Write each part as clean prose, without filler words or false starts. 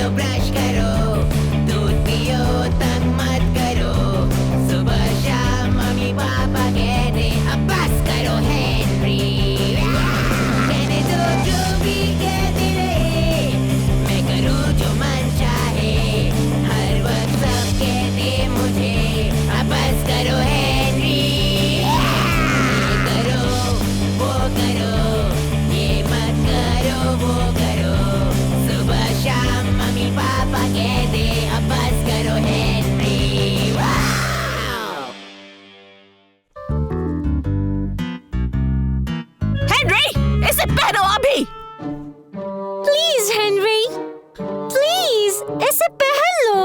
लो brush करो, दूध पियो तंग मत करो, सुबह शाम मम्मी पापा कहते अब बस करो हेनरी। कहने दो जो भी कहते रहे, मैं करूँ जो मन चाहे, हर वक्त सब कहते मुझे अब बस करो हेनरी। ये करो वो करो, ये मत करो वो करो, सुबह शाम मम्मी पापा कहते अब बस करो हेनरी। हेनरी, इसे पहनो अभी। प्लीज हेनरी, प्लीज इसे पहन लो।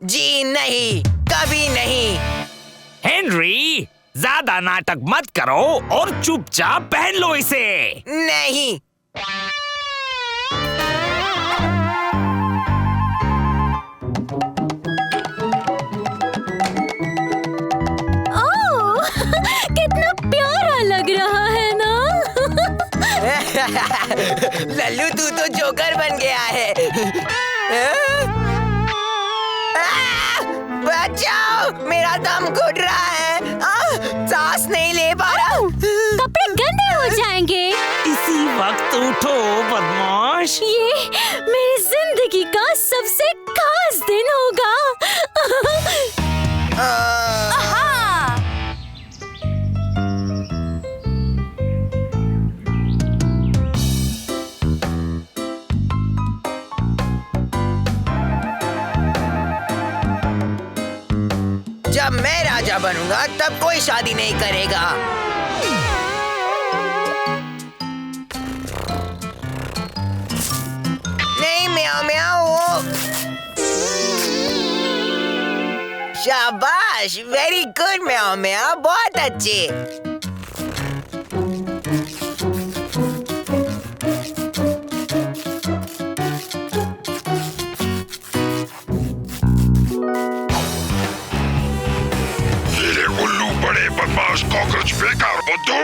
जी नहीं, कभी नहीं। हेनरी, ज्यादा नाटक मत करो और चुपचाप पहन लो इसे। नहीं। ओह, कितना प्यारा लग रहा है ना। लल्लू तू तो जोकर बन गया है। बचाओ, मेरा दम घुट रहा है, सांस नहीं ले पा रहा। कपड़े गंदे हो जाएंगे। इसी वक्त उठो बदमाश। ये मेरी जिंदगी का सबसे खास दिन होगा। जब मैं राजा बनूंगा तब कोई शादी नहीं करेगा। नहीं म्याओ म्याओ। शाबाश, वेरी गुड म्याओ म्याओ, बहुत अच्छे। उल्लू बड़े बदमाश कॉकरोच बेकार बुद्धू।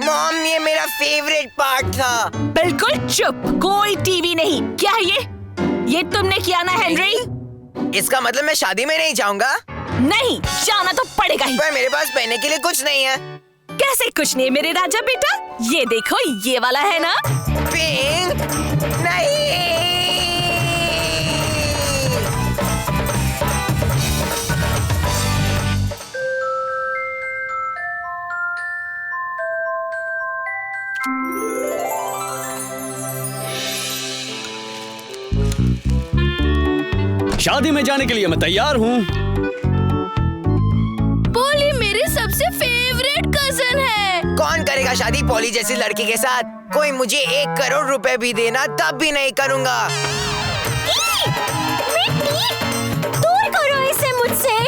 मॉम, ये मेरा फेवरेट पार्ट था। बिल्कुल चुप, कोई टीवी नहीं। क्या है ये तुमने किया ना हेनरी? इसका मतलब मैं शादी में नहीं जाऊंगा? नहीं, जाना तो पड़ेगा ही। पर मेरे पास पहनने के लिए कुछ नहीं है। कैसे कुछ नहीं है मेरे राजा बेटा? ये देखो, ये वाला है ना। पिंक नहीं। शादी में जाने के लिए मैं तैयार हूँ। पोली मेरी सबसे फेवरेट कजन है। कौन करेगा शादी पॉली जैसी लड़की के साथ? कोई मुझे 1 करोड़ रुपए भी देना तब भी नहीं करूंगा। दूर करो इसे मुझसे।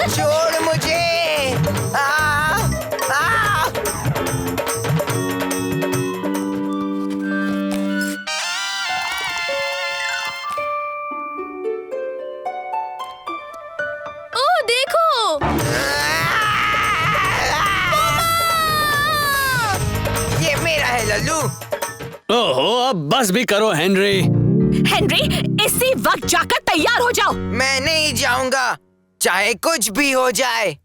छोड़ मुझे। ओह देखो। ये मेरा है लल्लू। ओहो, अब बस भी करो हेनरी। हेनरी, इसी वक्त जाकर तैयार हो जाओ। मैं नहीं जाऊंगा, चाहे कुछ भी हो जाए।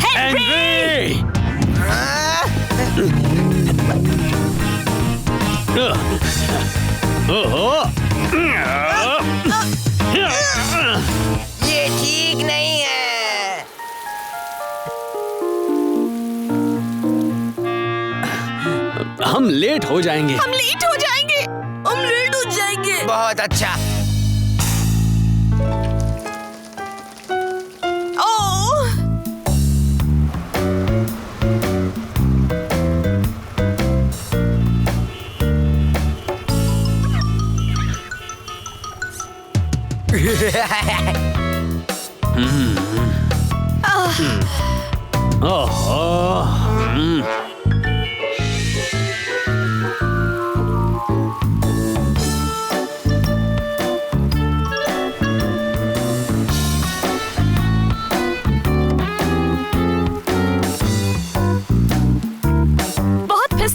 हेनरी! ओहो! ये ठीक नहीं है। हम लेट हो जाएंगे। हम लेट हो जाएंगे। हम लेट हो जाएंगे। बहुत अच्छा। ओह, ओहो!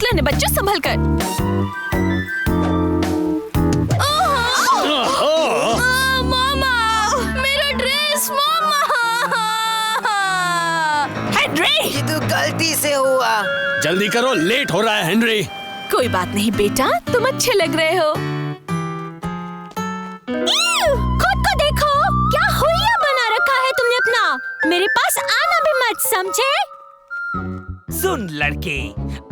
लेने बच्चों, संभल कर। मामा, मेरा ड्रेस, मामा। हेनरी, ये तो गलती से हुआ। जल्दी करो, लेट हो रहा है हेनरी। कोई बात नहीं बेटा, तुम अच्छे लग रहे हो। खुद को देखो, क्या हुलिया बना रखा है तुमने अपना। मेरे पास आना भी मत, समझे? सुन लड़के,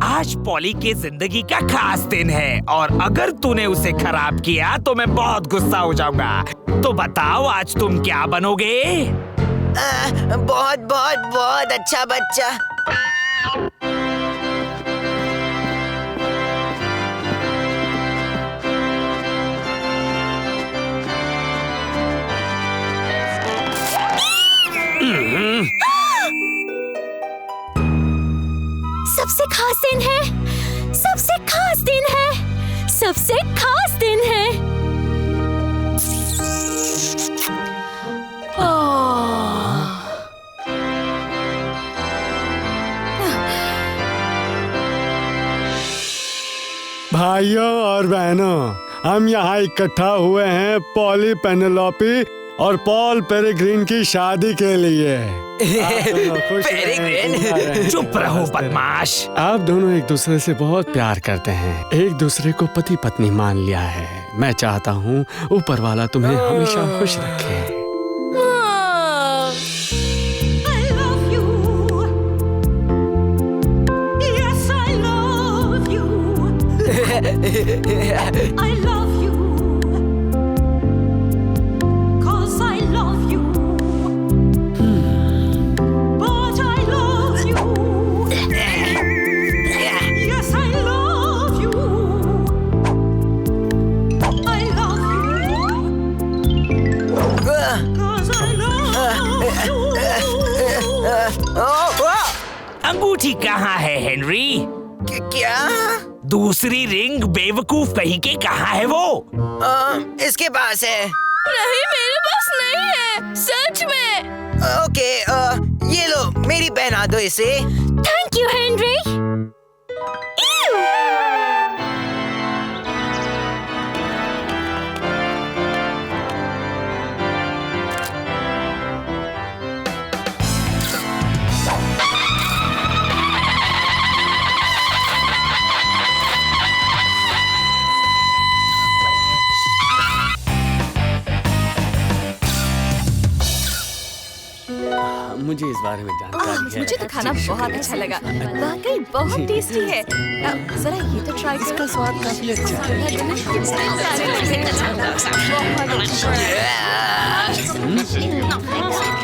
आज पॉली के जिंदगी का खास दिन है और अगर तूने उसे खराब किया तो मैं बहुत गुस्सा हो जाऊंगा। तो बताओ आज तुम क्या बनोगे? बहुत बहुत बहुत अच्छा बच्चा। सबसे खास दिन है, सबसे खास दिन है, सबसे खास दिन है। भाइयों और बहनों, हम यहाँ इकट्ठा हुए हैं पॉली पेनेलोपी और पॉल पेरेग्रीन की शादी के लिए। पेरेग्रीन? चुप रहो बदमाश। आप दोनों एक दूसरे से बहुत प्यार करते हैं, एक दूसरे को पति पत्नी मान लिया है। मैं चाहता हूँ ऊपर वाला तुम्हें हमेशा खुश रखे। I love you, 'cause I love you. But I love you. Yes, I love you. I love you, 'cause I love you. अंगूठी कहाँ है हेनरी? क्या? दूसरी रिंग बेवकूफ कहीं के कहाँ है वो? इसके पास है। नहीं, मेरे पास नहीं है, सच में। ओके, ये लो, मेरी पहना दो इसे। Thank you, Henry. मुझे इस बारे में जानकारी है। मुझे तो खाना बहुत अच्छा लगा, वाकई बहुत टेस्टी है। जरा ये तो ट्राई करो। इसका स्वाद काफी अच्छा है।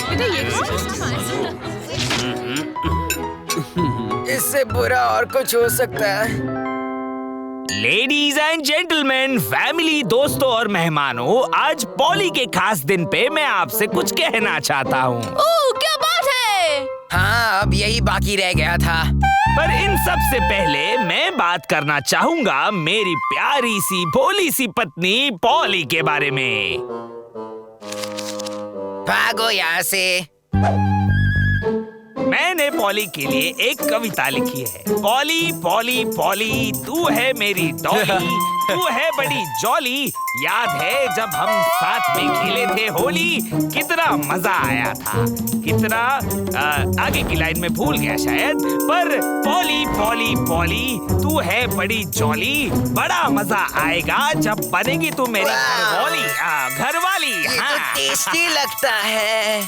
बेटा ये इससे बुरा और कुछ हो सकता है। लेडीज एंड जेंटलमैन, फैमिली, दोस्तों और मेहमानों, आज पॉली के खास दिन पे मैं आपसे कुछ कहना चाहता हूँ। ओह, क्या बात है? हाँ, अब यही बाकी रह गया था। पर इन सब से पहले मैं बात करना चाहूँगा मेरी प्यारी सी भोली सी पत्नी पॉली के बारे में। भागो यहाँ से। मैंने पॉली के लिए एक कविता लिखी है। पॉली पॉली पॉली, तू है मेरी डॉली, तू है बड़ी जॉली। याद है जब हम साथ में खेले थे होली, कितना मजा आया था। कितना आगे की लाइन में भूल गया शायद, पर पॉली पॉली पॉली, तू है बड़ी जॉली। बड़ा मजा आएगा जब बनेगी तू मेरी घरवाली। घरवाली, ये तो हाँ। टेस्टी लगता है।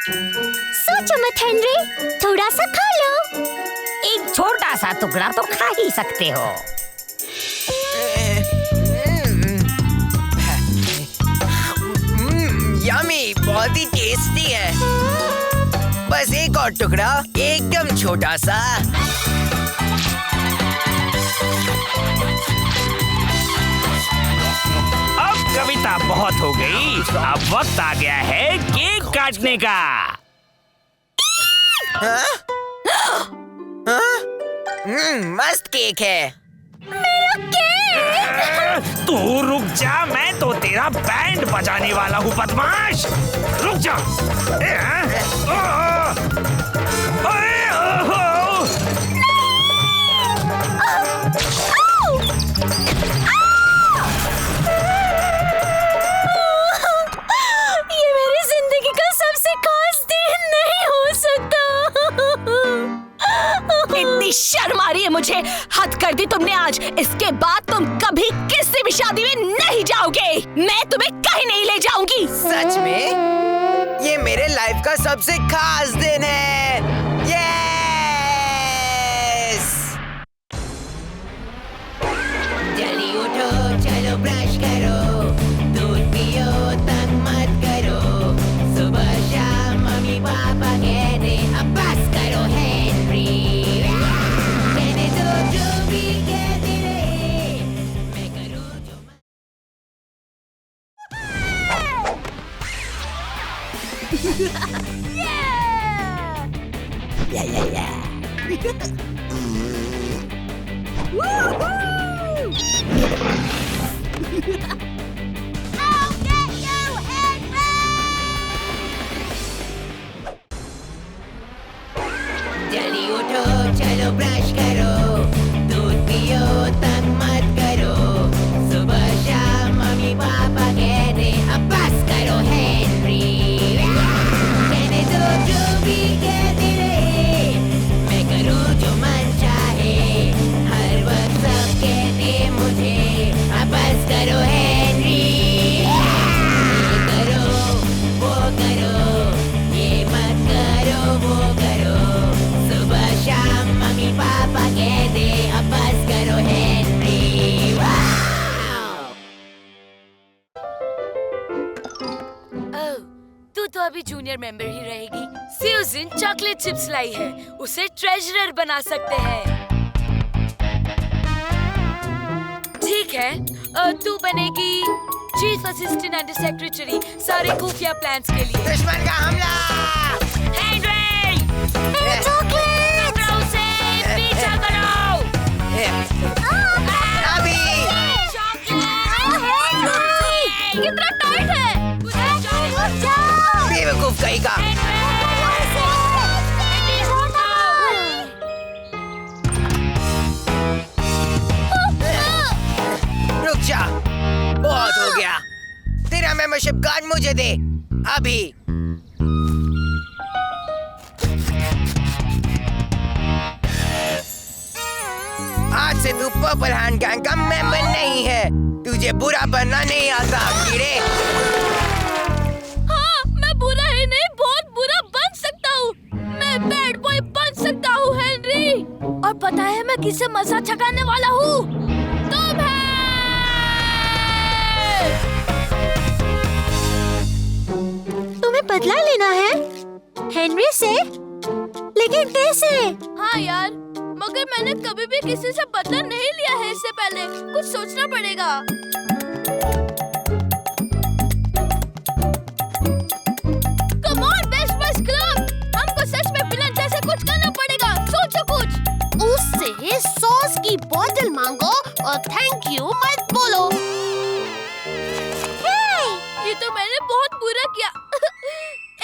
सोचो मत हेनरी, थोड़ा सा खा लो। एक छोटा सा टुकड़ा तो खा ही सकते हो। यम्मी, बहुत ही टेस्टी है। बस एक और टुकड़ा, एकदम छोटा सा। अब कविता बहुत हो गई, अब वक्त आ गया है केक काटने का। हाँ? हाँ? मस्त केक है। तू रुक जा, मैं तो तेरा बैंड बजाने वाला हूँ बदमाश। रुक जा। बड़ी शर्म आ रही है मुझे। हद कर दी तुमने आज। इसके बाद तुम कभी किसी भी शादी में नहीं जाओगे। मैं तुम्हें कहीं नहीं ले जाऊंगी। सच में ये मेरे लाइफ का सबसे खास दिन है। यस! जल्दी उठो, चलो ब्रश करो, दूध पियो, तंग मत करो। सुबह शाम मम्मी पापा कहते अब बस करो हेनरी। कहने दो जो भी कहते रहे, मैं करूँ जो जल्दी उठो, चलो ब्रश करो, दूध पियो, तंग मत करो। सुबह शाम मम्मी पापा कहते अब बस करो हेनरी। कहने दो जो भी कहते रहे, मैं करूँ जो मन चाहे। हर वक्त सब कहते मुझे अब बस करो हेनरी। ये करो, वो करो, ये मत करो, वो करो। सुबह शाम मम्मी पापा कहते अब बस करो हेनरी। वाओ! ओह, तू तो अभी जूनियर मेंबर ही रहेगी। स्यूजन चॉकलेट चिप्स लाई है, उसे ट्रेजरर बना सकते हैं। ठीक है, तू बनेगी चीफ असिस्टेंट एंड सेक्रेटरी सारे खुफिया प्लान्स के लिए। दुश्मन का हमला! हेनरी! पकड़ो उसे, पीछा करो! अभी! कितना टाइट है। बेवकूफ कहीं का! रुक जा, बहुत हो गया। तेरा मेंबरशिप कार्ड मुझे दे अभी। आज से तू पर्पल हैंड गैंग का मेंबर नहीं है। तुझे बुरा बनना नहीं आता कीड़े। हाँ, मैं बुरा ही नहीं, बहुत बुरा बन सकता हूँ। मैं बैड बॉय बन सकता हूँ हेनरी। और पता है मैं किसे मजा चखाने वाला हूँ? तुम है। तुम्हें बदला लेना है हेनरी से, लेकिन कैसे? हाँ यार, मगर मैंने कभी भी किसी से बदला नहीं लिया है इससे पहले। कुछ सोचना पड़ेगा। Come on, Best Boys Club! हमको सच में विलन जैसे कुछ करना पड़ेगा। सोचो कुछ। उससे सॉस की बोतल मांगो और थैंक यू मत बोलो। ये तो मैंने बहुत बुरा किया।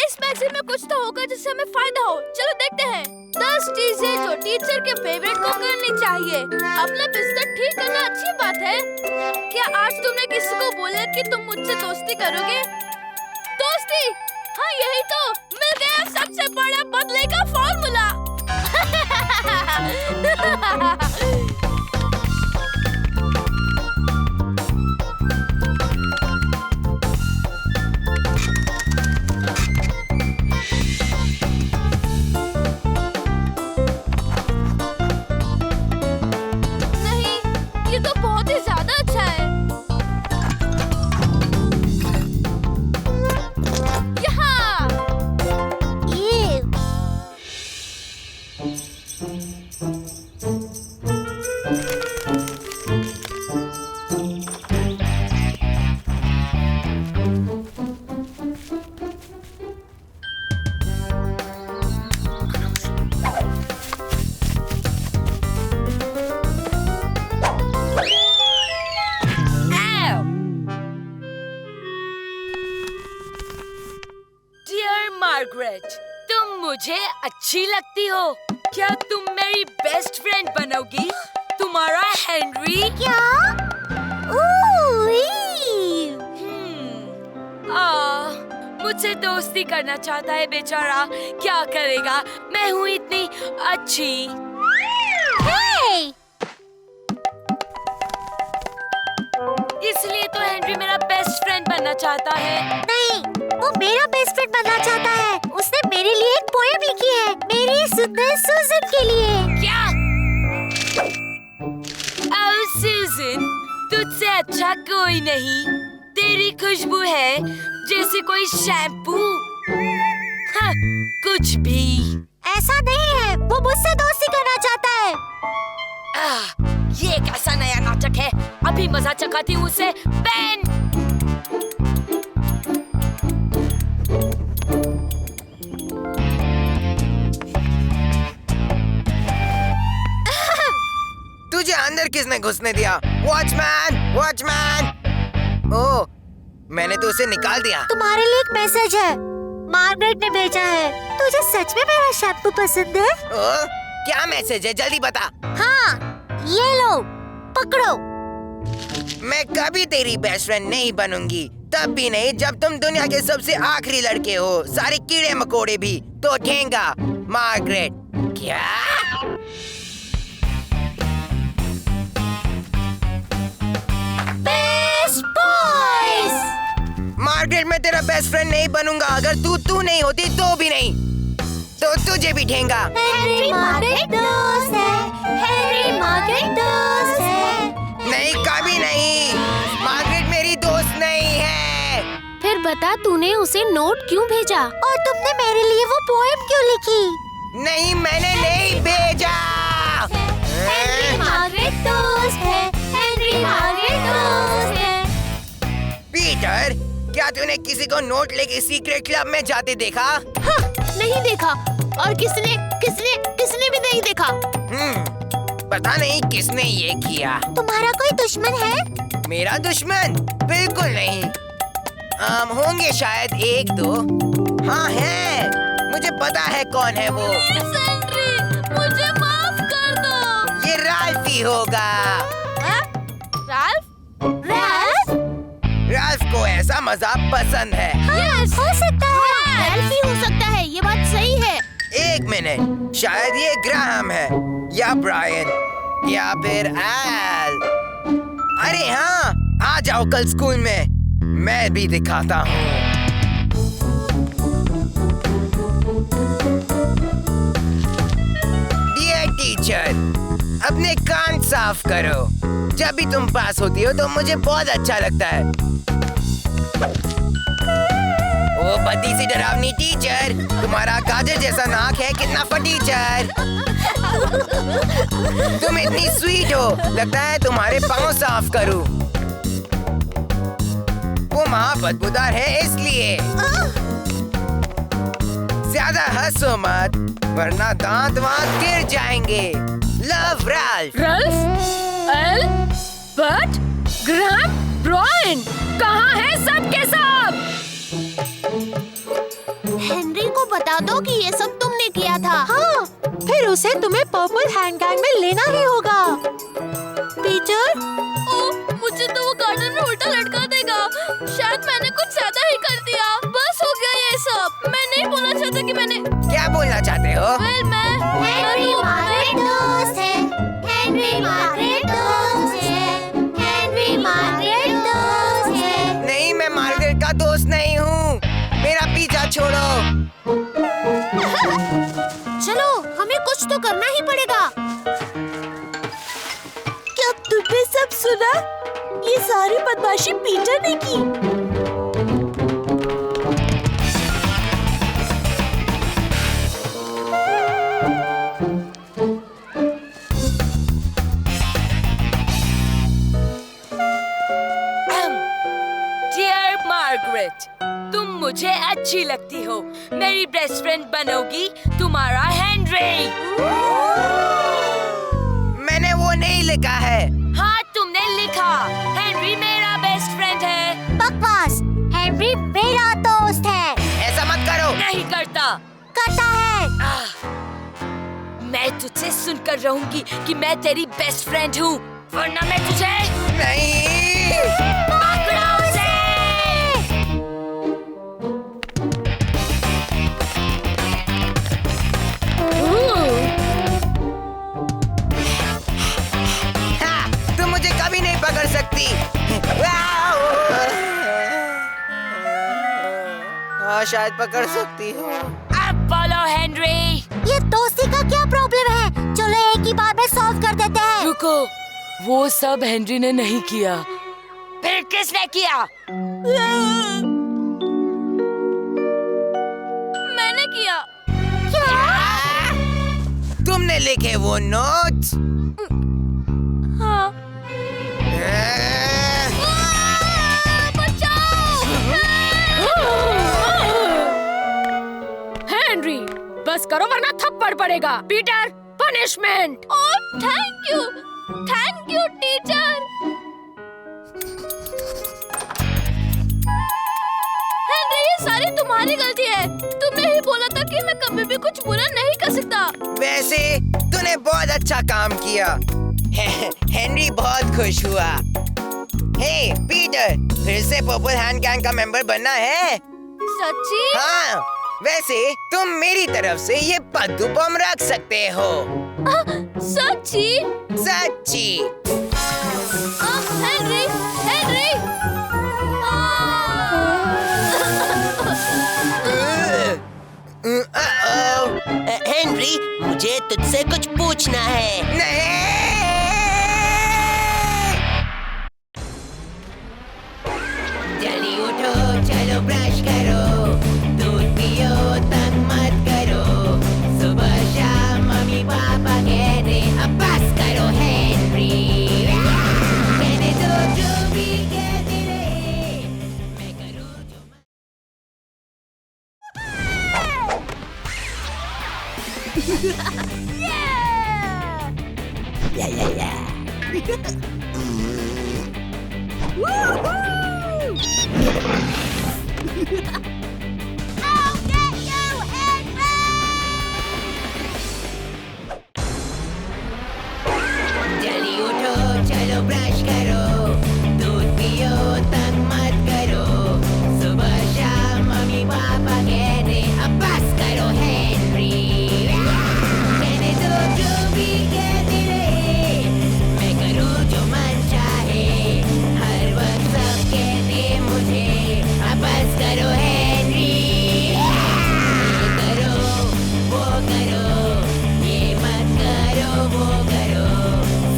इस मैगजीन में कुछ तो होगा जिससे हमें फायदा हो। चलो देखते हैं। 10 चीजें जो टीचर के फेवरेट को करनी चाहिए। अपना बिस्तर ठीक करना अच्छी बात है। क्या आज तुमने किसी को बोला कि तुम मुझसे दोस्ती करोगे? दोस्ती? हाँ, यही तो मिल गया सबसे बड़ा बदले का फॉर्मूला। मार्गरेट, तुम मुझे अच्छी लगती हो। क्या तुम मेरी बेस्ट फ्रेंड बनोगी? तुम्हारा हेनरी। क्या? मुझसे दोस्ती करना चाहता है बेचारा। क्या करेगा? मैं हूँ इतनी अच्छी। इसलिए तो हेनरी मेरा बेस्ट फ्रेंड बनना चाहता है। नहीं, वो मेरा बेस्ट फ्रेंड बनना चाहता है। उसने मेरे लिए एक पोएम लिखी है, मेरी सुंदर सूजन के लिए। क्या? ओह सूजन, तुझसे अच्छा कोई नहीं। तेरी खुशबू है जैसे कोई शैम्पू। हाँ, कुछ भी। ऐसा नहीं है, वो मुझसे दोस्ती करना चाहता है। ये कैसा नया नाटक है? अभी मजा चखाती हूँ उसे। पेन। तुझे अंदर किसने घुसने दिया? Watchman, watchman! ओह, मैंने तो उसे निकाल दिया। तुम्हारे लिए एक मैसेज है, मार्गरेट ने भेजा है। तुझे सच में मेरा शैम्पू पसंद है? ओह, क्या मैसेज है? जल्दी बता। हाँ, ये लो, पकड़ो। मैं कभी तेरी बेस्ट फ्रेंड नहीं बनूंगी, तब भी नहीं जब तुम दुनिया के सबसे आखिरी लड़के हो। सारे कीड़े मकोड़े भी तो ठेंगा। मार्गरेट। क्या? Best boys. मार्गरेट, मैं तेरा बेस्ट फ्रेंड नहीं बनूंगा। अगर तू नहीं होती तो भी नहीं, तो तुझे भी ठेंगा। हेनरी मार्गरेट दोस्त है, हेनरी मार्गरेट दोस्त है। नहीं, कभी नहीं। मार्गरेट मेरी दोस्त नहीं है। फिर बता, तूने उसे नोट क्यों भेजा? और तुमने मेरे लिए वो पोएम क्यों लिखी? नहीं, मैंने नहीं भेजा। हेनरी मार्गरेट दोस्त है, हेनरी मार्गरेट दोस्त है। पीटर, क्या तूने किसी को नोट लेके सीक्रेट क्लब में जाते देखा? हाँ, नहीं देखा। और किसने भी नहीं देखा। पता नहीं किसने ये किया। तुम्हारा कोई दुश्मन है? मेरा दुश्मन? बिल्कुल नहीं। होंगे शायद एक दो। हाँ है, मुझे पता है कौन है वो। हेनरी, मुझे माफ कर दो। ये राल्फ ही होगा। राल्फ? राल्फ को ऐसा मजाक पसंद है। यस, हो सकता है। राल्फ ही हो सकता है, ये बात सही है। एक मिनट, शायद ये ग्राहम है, या ब्रायन, या फिर एल। अरे हाँ, आ जाओ कल स्कूल में, मैं भी दिखाता हूँ। डियर टीचर, अपने कान साफ करो। जब भी तुम पास होती हो तो मुझे बहुत अच्छा लगता है। ओ बद्दी सी डरावनी टीचर, तुम्हारा गाजर जैसा नाक है, कितना फटीचर। तुम इतनी स्वीट हो, लगता है तुम्हारे पाँव साफ करूं। वो माँ बदबूदार है इसलिए। ज्यादा हंसो मत, वरना दांत वांत गिर जाएंगे। Love Ralph. रल्फ, एल, बट, ग्राहम, ब्रायन, कहाँ है सब के सब? हेनरी को बता दो कि ये सब तुमने किया था। हाँ, फिर उसे तुम्हें पर्पल हैंड गैंग में लेना ही होगा। पीटर, मुझे तो वो गार्डन में उल्टा लटका देगा। शायद मैंने कुछ ज्यादा ही कर दिया। बस हो गया ये सब। मैं नहीं बोलना चाहता कि मैंने। क्या बोलना चाहते हो? मैं हेनरी मार्गरेट दोस्त है, हेनरी मार्गरेट दोस्त है, हेनरी मार्गरेट दोस्त है। नहीं, मैं मार्गरेट का दोस्त नहीं हूँ। मेरा पीछा छोड़ो। चलो, हमें कुछ तो करना ही पड़ेगा। क्या तुमने सब सुना? ये सारी बदमाशी पीटर ने की। डियर मार्गरेट, तुम मुझे अच्छी लगती हो। मेरी बेस्ट फ्रेंड बनोगी तुम्हारा हेनरी। मैंने वो नहीं लिखा है। हाँ, तुमने लिखा। हेनरी मेरा बेस्ट फ्रेंड है। बकवास, हेनरी मेरा दोस्त है। ऐसा मत करो। नहीं करता। करता है। मैं तुझसे सुनकर रहूंगी कि मैं तेरी बेस्ट फ्रेंड हूँ, वरना मैं तुझे नहीं। पकड़ो उसे। सकती। हाँ, शायद पकड़ सकती हूँ। अब बोलो हेनरी। ये दोस्ती का क्या प्रॉब्लम है? चलो एक ही बार में सॉल्व कर देते हैं। रुको, वो सब हेनरी ने नहीं किया। फिर किसने किया? मैंने किया। तुमने लिखे वो नोट्स? हाँ। हेनरी, बस करो वरना थप्पड़ पड़ेगा। Peter, punishment. Oh, thank you teacher. Henry, ये सारी तुम्हारी गलती है। तुमने ही बोला था कि मैं कभी भी कुछ बुरा नहीं कर सकता। वैसे तूने बहुत अच्छा काम किया। हेनरी बहुत खुश हुआ। हे पीटर, फिर से पर्पल हैंड गैंग का मेंबर बनना है? सच्ची? हाँ, वैसे तुम मेरी तरफ से ये पद्दू बम रख सकते हो। सच्ची? सच्ची। Henry, Henry. हेनरी, मुझे तुझसे कुछ पूछना है। नहीं। जल्दी उठो, चलो ब्रश करो, दूध पियो, तंग मत करो। सुबह शाम मम्मी पापा कहते अब बस करो हेनरी। कहने दो जो भी कहते रहे, मैं करूँ जो जल्दी उठो, चलो ब्रश करो, दूध पियो, तंग मत करो। सुबह शाम मम्मी पापा कहते अब बस करो हेनरी। कहने दो जो भी कहते रहे, मैं करूँ जो मन चाहे। हर वक्त सब कहते मुझे अब बस करो हेनरी। ये करो, वो करो, ये मत करो, वो करो।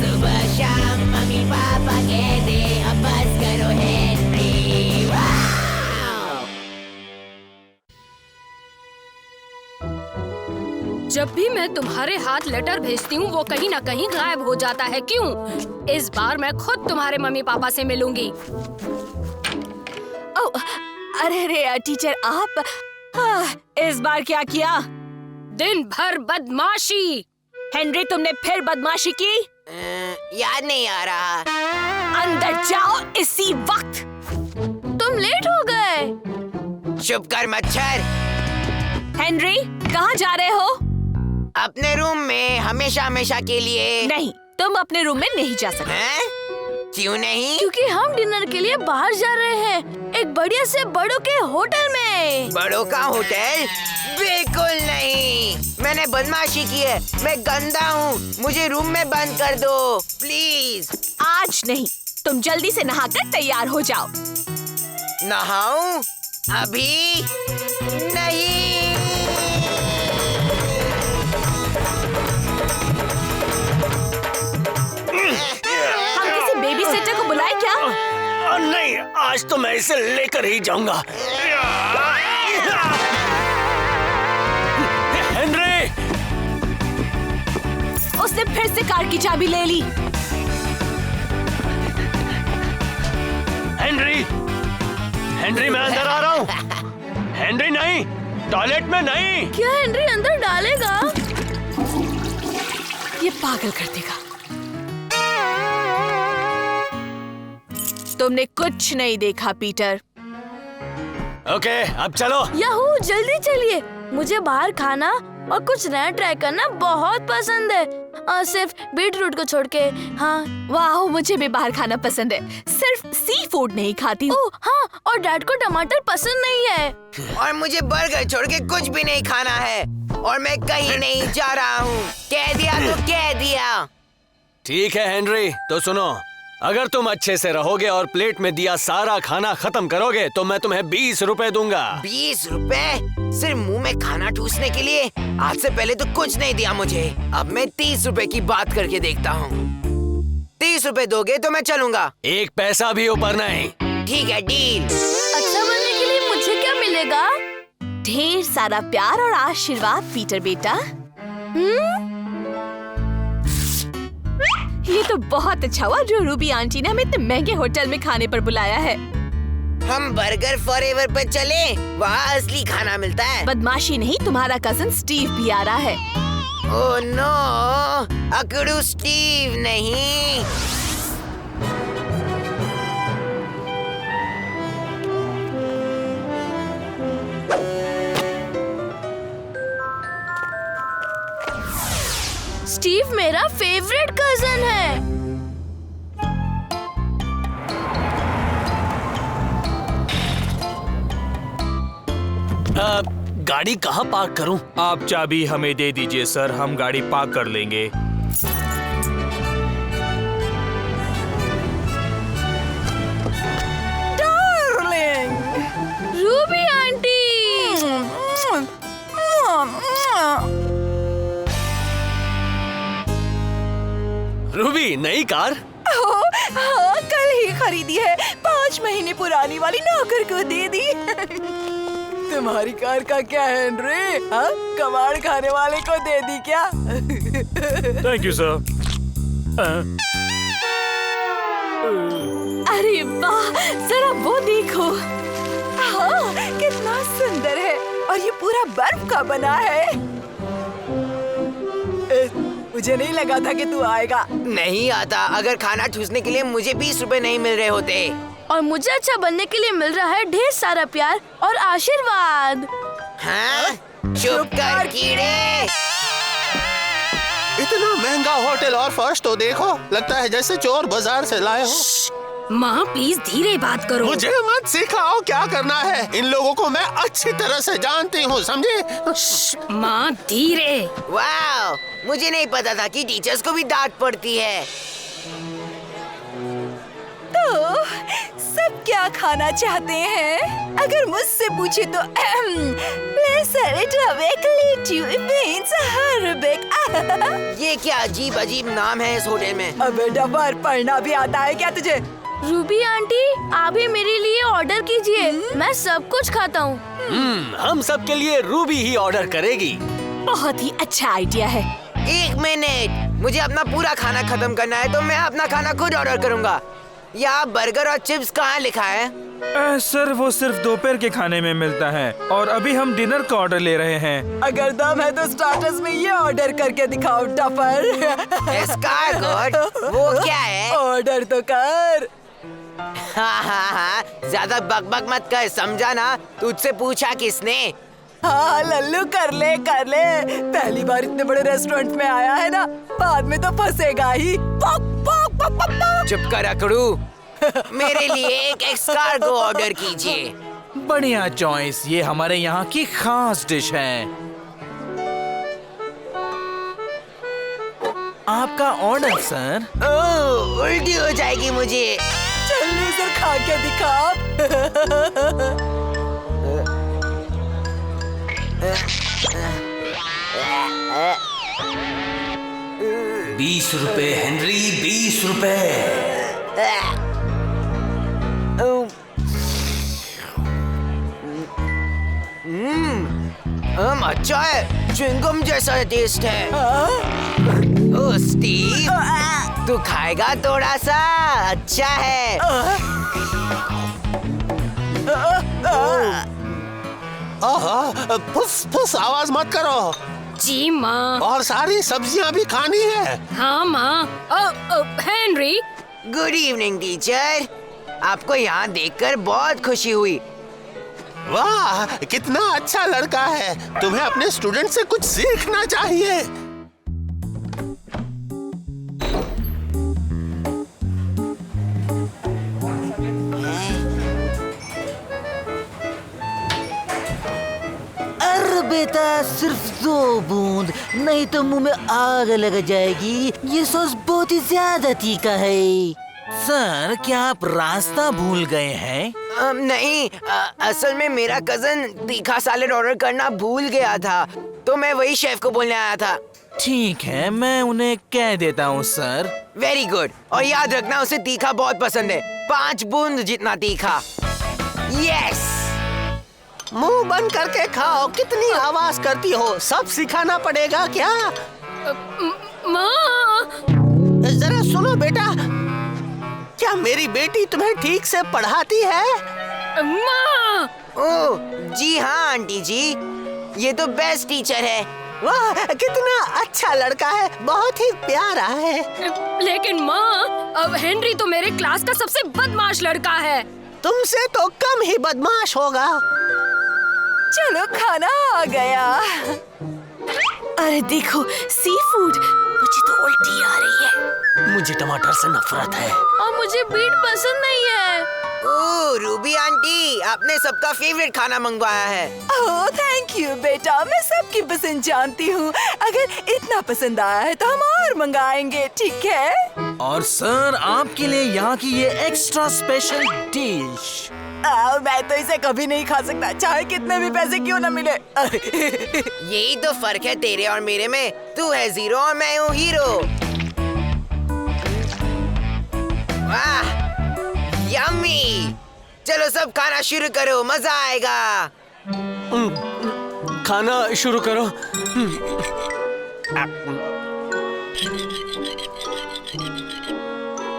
सुबह शाम मम्मी पापा कहते अब बस करो हेनरी। वाव! जब भी मैं तुम्हारे हाथ लेटर भेजती हूँ वो कहीं ना कहीं गायब हो जाता है। क्यों? इस बार मैं खुद तुम्हारे मम्मी पापा से मिलूंगी। ओह, अरे टीचर आप इस बार क्या किया? दिन भर बदमाशी। हेनरी, तुमने फिर बदमाशी की? याद नहीं आ रहा। अंदर जाओ इसी वक्त। तुम लेट हो गए। चुप कर मच्छर। हेनरी, कहाँ जा रहे हो? अपने रूम में हमेशा हमेशा के लिए। नहीं, तुम अपने रूम में नहीं जा सकते। हैं? क्यों नहीं? क्योंकि हम डिनर के लिए बाहर जा रहे हैं, एक बढ़िया से बड़ों के होटल में। बड़ों का होटल? बिल्कुल नहीं। मैंने बदमाशी की है, मैं गंदा हूँ, मुझे रूम में बंद कर दो प्लीज। आज नहीं, तुम जल्दी से नहाकर तैयार हो जाओ। नहाऊं? अभी नहीं। हम किसी बेबी सिटर को बुलाए क्या? नहीं, आज तो मैं इसे लेकर ही जाऊंगा। हेनरी! उसने फिर से कार की चाबी ले ली। हेनरी! हेनरी, मैं अंदर आ रहा हूँ। हेनरी नहीं, टॉयलेट में नहीं। क्या हेनरी अंदर डालेगा? ये पागल कर देगा। तुमने कुछ नहीं देखा पीटर। ओके, अब चलो। याहू, जल्दी चलिए। मुझे बाहर खाना और कुछ नया ट्राई करना बहुत पसंद है, और सिर्फ बीटरूट को छोड़ के। हाँ। वाह, मुझे भी बाहर खाना पसंद है, सिर्फ सी फूड नहीं खाती। ओह हाँ, और डैड को टमाटर पसंद नहीं है। और मुझे बर्गर छोड़ के कुछ भी नहीं खाना है, और मैं कहीं नहीं जा रहा हूँ। कह दिया तो कह दिया। ठीक है हेनरी, तो सुनो, अगर तुम अच्छे से रहोगे और प्लेट में दिया सारा खाना खत्म करोगे तो मैं तुम्हें 20 रुपए दूंगा। 20 रुपए सिर्फ मुंह में खाना ठूसने के लिए? आज से पहले तो कुछ नहीं दिया मुझे। अब मैं 30 रुपए की बात करके देखता हूँ। 30 रुपए दोगे तो मैं चलूंगा। 1 पैसा भी ऊपर नहीं। ठीक है, डील। अच्छा बनने के लिए मुझे क्या मिलेगा? ढेर सारा प्यार और आशीर्वाद पीटर बेटा। ये तो बहुत अच्छा हुआ जो रूबी आंटी ने हमें इतने महंगे होटल में खाने पर बुलाया है। हम बर्गर फॉरएवर पे चले, वहाँ असली खाना मिलता है। बदमाशी नहीं, तुम्हारा कजन स्टीव भी आ रहा है। ओह नो, अकड़ू स्टीव नहीं। स्टीव मेरा फेवरेट कजन है। गाड़ी कहाँ पार्क करूं? आप चाबी हमें दे दीजिए सर, हम गाड़ी पार्क कर लेंगे। Ruby aunty. रूबी, नई कार? हाँ, कल ही खरीदी है। 5 महीने पुरानी वाली नौकर को दे दी। तुम्हारी कार का क्या है हेनरी? हाँ, कबाड़ खाने वाले को दे दी क्या? Thank you sir. अरे वाह, जरा वो देखो। हाँ, कितना सुंदर है और ये पूरा बर्फ का बना है। मुझे नहीं लगा था कि तू आएगा। नहीं आता। अगर खाना ठूसने के लिए मुझे 20 रुपए नहीं मिल रहे होते। और मुझे अच्छा बनने के लिए मिल रहा है ढेर सारा प्यार और आशीर्वाद। हाँ? चुप कर कीड़े। इतना महंगा होटल और फर्श तो देखो, लगता है जैसे चोर बाजार से लाए हो। माँ प्लीज धीरे बात करो। मुझे मत सिखाओ क्या करना है। इन लोगों को मैं अच्छी तरह से जानती हूँ, समझे? माँ धीरे। वाह, मुझे नहीं पता था कि टीचर्स को भी डांट पड़ती है। तो सब क्या खाना चाहते हैं? अगर मुझसे पूछे तो ये क्या अजीब अजीब नाम है इस होटल में। अब डबर पढ़ना भी आता है क्या तुझे? रूबी आंटी, आप भी मेरे लिए ऑर्डर कीजिए। मैं सब कुछ खाता हूँ। हम सब के लिए रूबी ही ऑर्डर करेगी। बहुत ही अच्छा आइडिया है। 1 मिनट, मुझे अपना पूरा खाना खत्म करना है तो मैं अपना खाना खुद ऑर्डर करूँगा। यहाँ बर्गर और चिप्स कहाँ लिखा है? सर वो सिर्फ दोपहर के खाने में मिलता है और अभी हम डिनर का ऑर्डर ले रहे हैं। अगर दम है तो स्टार्टर्स में ये ऑर्डर करके दिखाओ टपर। एस्कारगोट, वो क्या है? ऑर्डर तो कर। हाँ, ज्यादा बकबक मत कर, समझा ना? तुझसे पूछा किसने? हाँ लल्लू, कर ले। पहली बार इतने बड़े रेस्टोरेंट में आया है ना, बाद में तो फंसेगा ही। चुप कर अकड़ू। मेरे लिए एक एस्कारगो ऑर्डर कीजिए। बढ़िया चॉइस, ये हमारे यहाँ की खास डिश है। आपका ऑर्डर सर। ओह, उल्टी हो जाएगी मुझे। जल्दी से खा के दिखा। 20 रुपए हेनरी, 20 रुपए। अच्छा है, च्युइंगम जैसा टेस्ट है। ओह स्टीव, तू खाएगा थोड़ा सा? अच्छा है। फुस फुस आवाज मत करो। जी माँ। और सारी सब्जियां भी खानी है। हाँ माँ। हेनरी। गुड इवनिंग टीचर, आपको यहाँ देखकर बहुत खुशी हुई। वाह, कितना अच्छा लड़का है। तुम्हें अपने स्टूडेंट से कुछ सीखना चाहिए। अरे बेटा, सिर्फ 2 बूंद, नहीं तो मुंह में आग लग जाएगी। ये सॉस बहुत ही ज्यादा तीखा है। सर, क्या आप रास्ता भूल गए हैं? नहीं, असल में मेरा कजन तीखा सैलेड ऑर्डर करना भूल गया था, तो मैं वही शेफ को बोलने आया था। ठीक है, मैं उन्हें कह देता हूँ सर। Very good. और याद रखना, उसे तीखा बहुत पसंद है, 5 बूंद जितना तीखा। यस। मुंह बंद करके खाओ, कितनी आवाज करती हो, सब सिखाना पड़ेगा क्या? माँ, जरा सुनो बेटा, क्या मेरी बेटी तुम्हें ठीक से पढ़ाती है? माँ। ओह जी हाँ आंटी जी, ये तो बेस्ट टीचर है। वाह, कितना अच्छा लड़का है, बहुत ही प्यारा है। लेकिन माँ, अब हेनरी तो मेरे क्लास का सबसे बदमाश लड़का है। तुमसे तो कम ही बदमाश होगा। चलो, खाना आ गया। अरे देखो, सी फूड। मुझे तो उल्टी आ रही है। मुझे टमाटर से नफरत है। और मुझे बीट पसंद नहीं है। ओह रूबी आंटी, आपने सबका फेवरेट खाना मंगवाया है। ओह थैंक यू बेटा, मैं सबकी पसंद जानती हूँ। अगर इतना पसंद आया है तो हम और मंगाएंगे, ठीक है? और सर, आपके लिए यहाँ की ये एक्स्ट्रा स्पेशल डिश। मैं तो इसे कभी नहीं खा सकता, चाहे कितने भी पैसे क्यों न मिले। यही तो फर्क है तेरे और मेरे में, तू है जीरो और मैं हूँ हीरो। वाह, यम्मी। चलो सब खाना शुरू करो, मजा आएगा। खाना शुरू करो।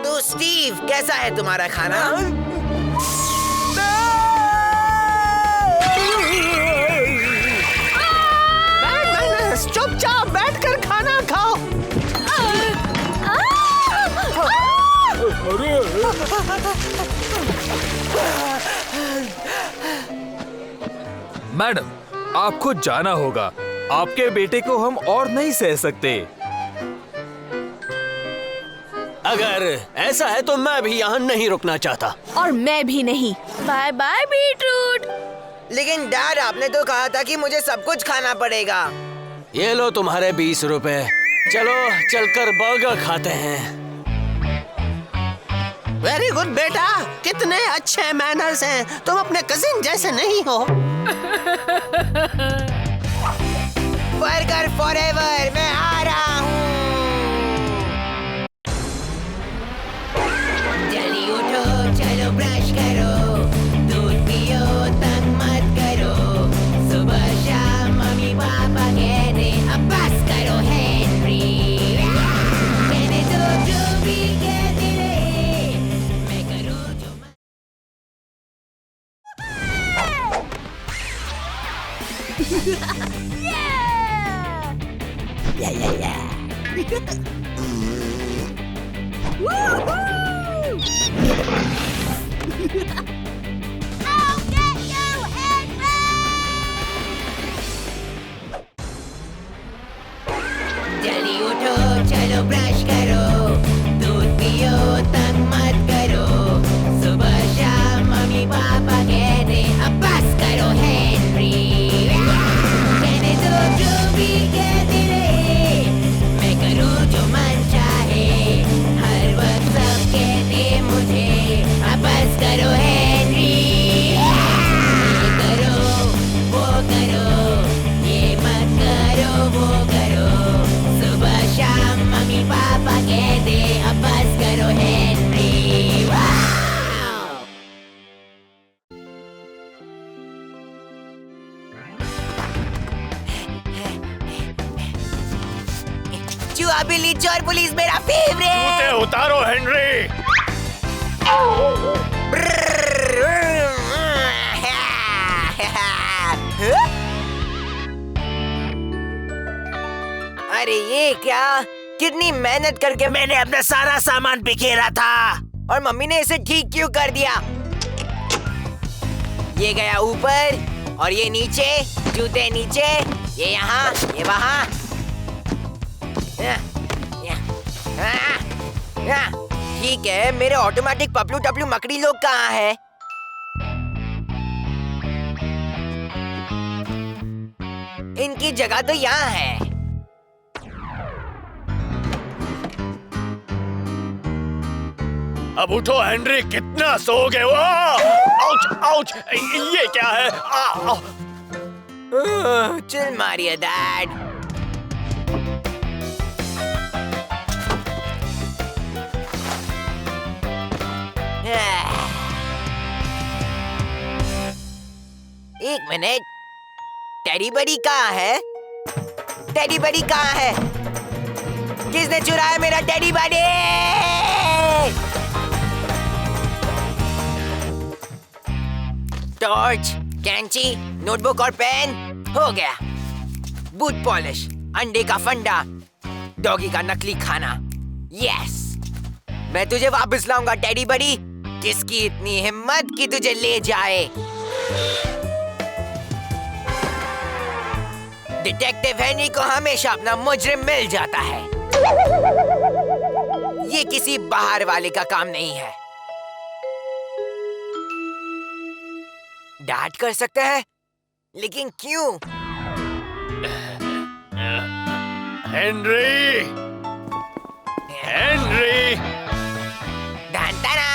तो स्टीव, कैसा है तुम्हारा खाना? चुपचाप बैठकर खाना खाओ। मैडम, आपको जाना होगा, आपके बेटे को हम और नहीं सह सकते। अगर ऐसा है तो मैं भी यहाँ नहीं रुकना चाहता। और मैं भी नहीं। Bye bye beetroot. लेकिन डैड, आपने तो कहा था कि मुझे सब कुछ खाना पड़ेगा। ये लो तुम्हारे 20 रुपए। चलो चलकर बर्गर खाते हैं। वेरी गुड बेटा, कितने अच्छे मैनर्स हैं, तुम अपने कजिन जैसे नहीं हो। बर्गर फॉरएवर, मैं आ रहा हूँ। जल्दी उठो, चलो ब्रश करो, दूध पियो, तंग मत करो। सुबह शाम मम्मी पापा कहते अब बस करो हेनरी। कहने दो जो भी कहते रहे, मैं करूँ जो जल्दी उठो, चलो ब्रश करो, दूध पियो, तंग मत करो। सुबह शाम मम्मी पापा कहते अब बस करो हेनरी। कहने दो जो भी कहते रहे, मैं करूँ जो मन चाहे। हर वक्त सब कहते मुझे अब बस करो हेनरी। ये करो, वो करो, ये मत करो, वो करो। सुबह शाम मम्मी पापा कहते अब बस करो हेनरी। वाव! चूहा बिल्ली चोर पुलिस मेरा फेवरेट। उतारो हेनरी। अरे ये क्या, कितनी मेहनत करके मैंने अपना सारा सामान बिखेरा था, और मम्मी ने इसे ठीक क्यों कर दिया? ये गया ऊपर और ये नीचे, जूते नीचे, ये यहाँ, ये वहाँ। ठीक है, मेरे ऑटोमेटिक पपलू टपलू मकड़ी लोग कहाँ है? इनकी जगह तो यहाँ है। अब उठो हेनरी, कितना सोओगे? आउच आउच, ये क्या है? चिल मारिए डैड। एक मिनट, टेडी बडी कहाँ है? टेडी बडी कहाँ है? किसने चुराया मेरा टेडी बडी? टॉर्च, कैंची, नोटबुक और पेन हो गया। बूट पॉलिश, अंडे का फंडा, डॉगी का नकली खाना। यस, मैं तुझे वापस लाऊंगा टेडी बडी। किसकी इतनी हिम्मत कि तुझे ले जाए? डिटेक्टिव हेनरी को हमेशा अपना मुजरिम मिल जाता है। ये किसी बाहर वाले का काम नहीं है। डांट कर सकते हैं, लेकिन क्यों? हेनरी, हेनरी, डंडना!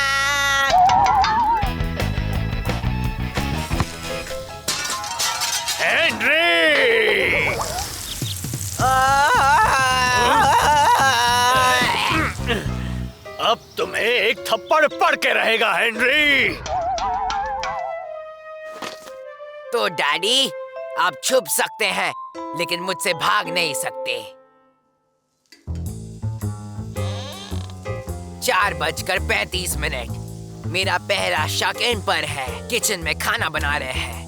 हेनरी! अब तुम्हें एक थप्पड़ पड़ के रहेगा हेनरी। तो डैडी, आप छुप सकते हैं, लेकिन मुझसे भाग नहीं सकते। 4:35। मेरा पहला शक इन पर है। किचन में खाना बना रहे हैं।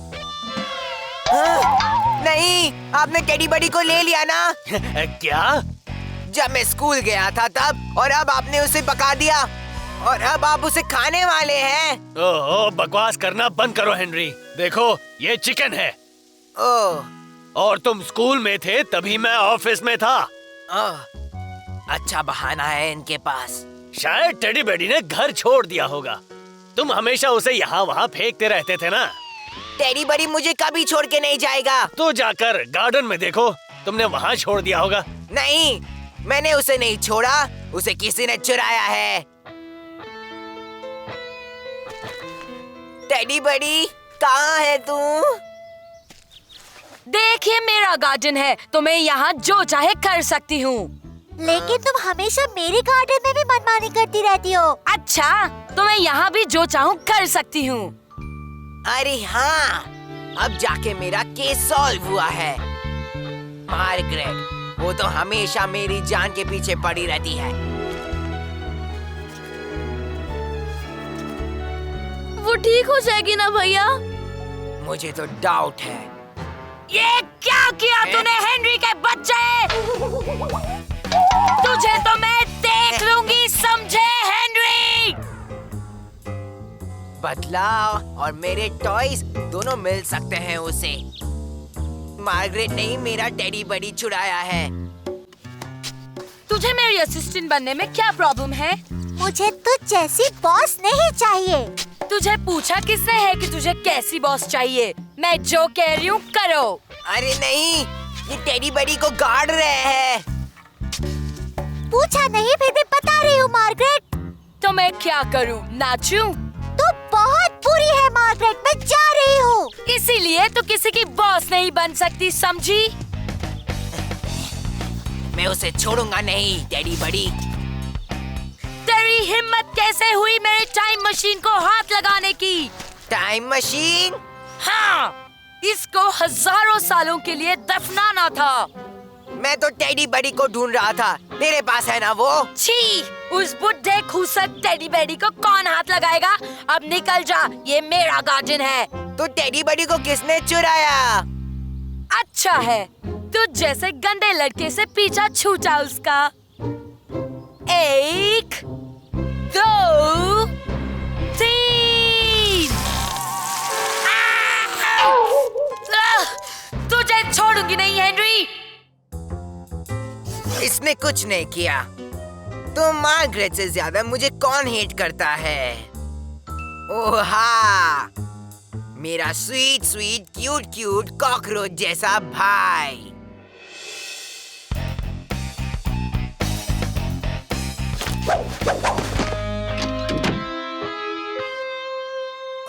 नहीं, आपने टेडी बडी को ले लिया ना? क्या? जब मैं स्कूल गया था तब, और अब आपने उसे पका दिया, और अब आप उसे खाने वाले हैं। ओह, बकवास करना बंद करो हेनरी। देखो, ये चिकन है। ओह। और तुम स्कूल में थे तभी मैं ऑफिस में था। अच्छा बहाना है इनके पास। शायद टेडी बडी ने घर छोड़ दिया होगा। तुम हमेशा उसे यहाँ वहाँ फेंकते रहते थे ना। टेडी बडी मुझे कभी छोड़ के नहीं जाएगा। तो जाकर गार्डन में देखो, तुमने वहाँ छोड़ दिया होगा। नहीं, मैंने उसे नहीं छोड़ा, उसे किसी ने चुराया है। टेडी बडी, कहाँ है तू? देखिए, मेरा गार्डन है तो मैं यहाँ जो चाहे कर सकती हूँ। लेकिन तुम हमेशा मेरे गार्डन में भी मनमानी करती रहती हो। अच्छा, तो मैं यहाँ भी जो चाहूँ कर सकती हूँ। अरे हाँ, अब जाके मेरा केस सॉल्व हुआ है। मार्गरेट, वो तो हमेशा मेरी जान के पीछे पड़ी रहती है। वो ठीक हो जाएगी ना भैया? मुझे तो डाउट है। ये क्या किया तूने हेनरी के बच्चे? तुझे तो मैं देख लूंगी, समझे हेनरी? बदलाव और मेरे टॉयज दोनों मिल सकते हैं उसे। मार्गरेट ने ही मेरा टेडी बडी चुराया है। तुझे मेरी असिस्टेंट बनने में क्या प्रॉब्लम है? मुझे तुझ जैसी बॉस नहीं चाहिए। तुझे पूछा किसने है कि तुझे कैसी बॉस चाहिए? मैं जो कह रही हूँ करो। अरे नहीं, ये टेडी बडी को गाड़ रहे हैं। पूछा नहीं, फिर भी बता रही हूँ मार्गरेट। तो मैं क्या करूँ, नाचूं? तू बहुत बुरी है मार्गरेट, मैं जा रही हूँ। इसीलिए तो किसी की बॉस नहीं बन सकती, समझी? मैं उसे छोड़ूंगा नहीं टेडी बडी। तेरी हिम्मत कैसे हुई मेरे टाइम मशीन को हाथ लगाने की? Time machine? हाँ, इसको हजारों सालों के लिए दफनाना था। मैं तो टेडी बडी को ढूंढ रहा था। तेरे पास है ना वो? छी, उस बुढ़े खूसट टेडी बडी को कौन हाथ लगाएगा? अब निकल जा, ये मेरा गार्डन है। तो टेडी बडी को किसने चुराया? अच्छा है, तुझ जैसे गंदे लड़के से पीछा छूटा उसका। 1, 2, 3। तुझे छोड़ूंगी नहीं हेनरी। इसने कुछ नहीं किया। तो मार्गरेट से ज्यादा मुझे कौन हेट करता है? ओह हाँ, मेरा sweet sweet cute cute cockroach जैसा भाई।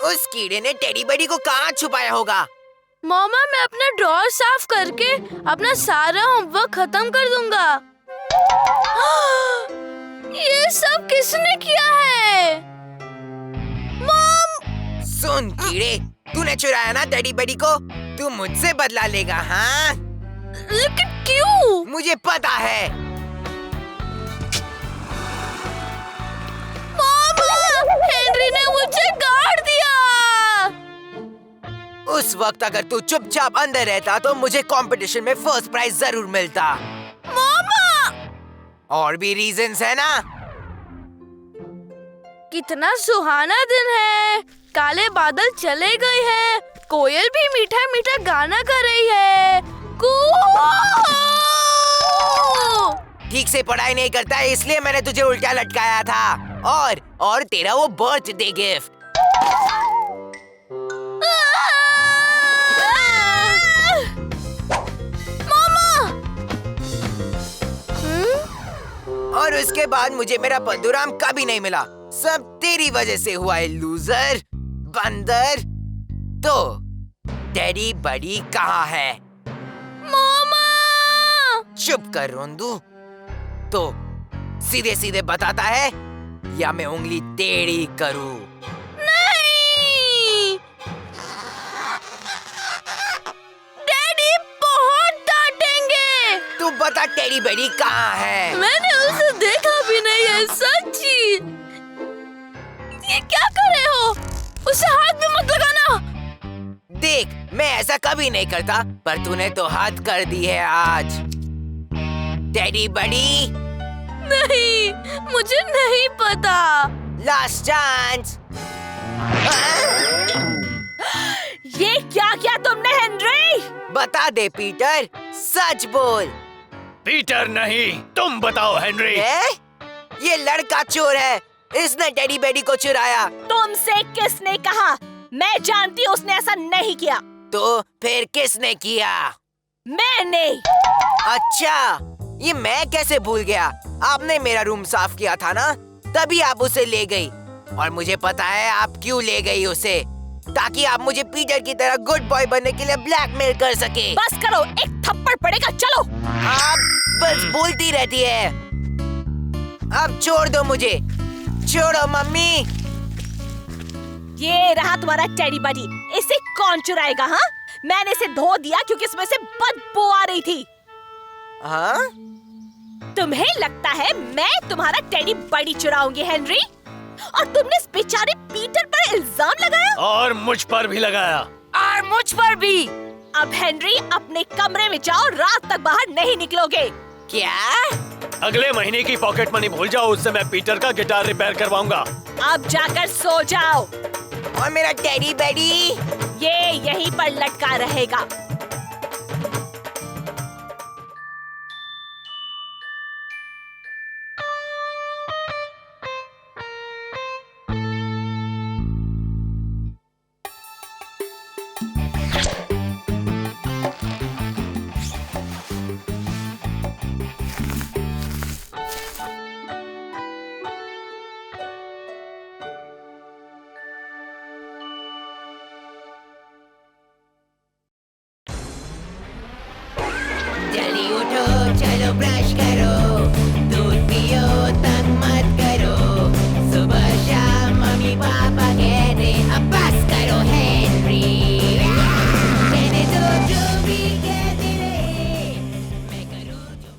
उस कीड़े ने टेडी बडी को कहाँ छुपाया होगा? मामा, मैं अपना ड्रॉर साफ करके अपना सारा होमवर्क खत्म कर दूंगा। ये सब किसने किया है? मॉम! सुन कीड़े, तूने चुराया ना टेडी बडी को? तू मुझसे बदला लेगा, हाँ? लेकिन क्यों? मुझे पता है। मामा! हेनरी ने मुझे गाड़ दिया। उस वक्त अगर तू चुपचाप अंदर रहता तो मुझे कंपटीशन में फर्स्ट प्राइज जरूर मिलता। मामा! और भी रीजंस है ना? कितना सुहाना दिन है। काले बादल चले गए हैं। कोयल भी मीठा मीठा गाना कर रही है। ठीक से पढ़ाई नहीं करता है, इसलिए मैंने तुझे उल्टा लटकाया था। और तेरा वो बर्थडे गिफ्ट। और उसके बाद मुझे मेरा पद्दूराम कभी नहीं मिला। सब तेरी वजह से हुआ है, लूजर, बंदर। तो टेडी बडी कहाँ है? मामा! चुप कर रोंदू। तो सीधे सीधे बताता है या मैं उंगली टेढ़ी करूं? नहीं! डैडी बहुत डांटेंगे। तू बता टेडी बडी कहाँ है? मैंने उसे देखा भी नहीं है, सच्ची। ये क्या कर रहे हो? उसे हाथ भी मत लगाना। देख, मैं ऐसा कभी नहीं करता, पर तूने तो हद कर दी है आज। टेडी बडी? नहीं, मुझे नहीं पता। Last chance. ये क्या किया तुमने हेनरी? बता दे पीटर, सच बोल। पीटर नहीं, तुम बताओ हेनरी। ये लड़का चोर है। इसने टेडी बडी को चुराया। तुमसे किसने कहा? मैं जानती हूँ उसने ऐसा नहीं किया। तो फिर किसने किया? मैंने। अच्छा, ये मैं कैसे भूल गया? आपने मेरा रूम साफ किया था ना, तभी आप उसे ले गई। और मुझे पता है आप क्यों ले गई उसे, ताकि आप मुझे पीटर की तरह गुड बॉय बनने के लिए ब्लैकमेल कर सके। बस करो, एक थप्पड़ पड़ेगा। चलो। आप बस बोलती रहती है। अब छोड़ दो मुझे। छोड़ो मम्मी। ये रहा तुम्हारा टेडी बडी। इसे कौन चुराएगा? हाँ, मैंने इसे धो दिया क्योंकि इसमें से बदबू आ रही थी। हाँ? तुम्हें लगता है मैं तुम्हारा टेडी बडी चुराऊंगी हेनरी? और तुमने इस बेचारे पीटर पर इल्जाम लगाया? और मुझ पर भी लगाया। और मुझ पर भी। अब हेनरी अपने कमरे में जाओ, रात तक बाहर नहीं निकलोगे। क्या? अगले महीने की पॉकेट मनी भूल जाओ, उससे मैं पीटर का गिटार रिपेयर करवाऊंगा। अब जाकर सो जाओ। और मेरा टेडी बडी? ये यहीं पर लटका रहेगा। जल्दी उठो, चलो ब्रश करो, दूध पियो, तंग मत करो। सुबह शाम मम्मी पापा कहते अब बस करो हेनरी। कहने दो जो भी कहते रहे, मैं करूँ जो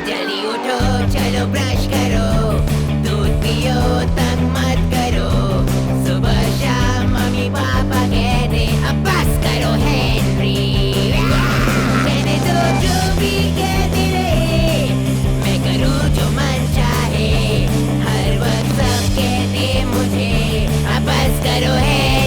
जल्दी उठो, चलो ब्रश करो, दूध पियो, तंग मत करो। सुबह शाम मम्मी पापा कहते अब बस करो हेनरी। कहने दो जो भी कहते रहे, मैं करूँ जो मन चाहे। हर वक्त सब कहते मुझे अब बस करो हेनरी।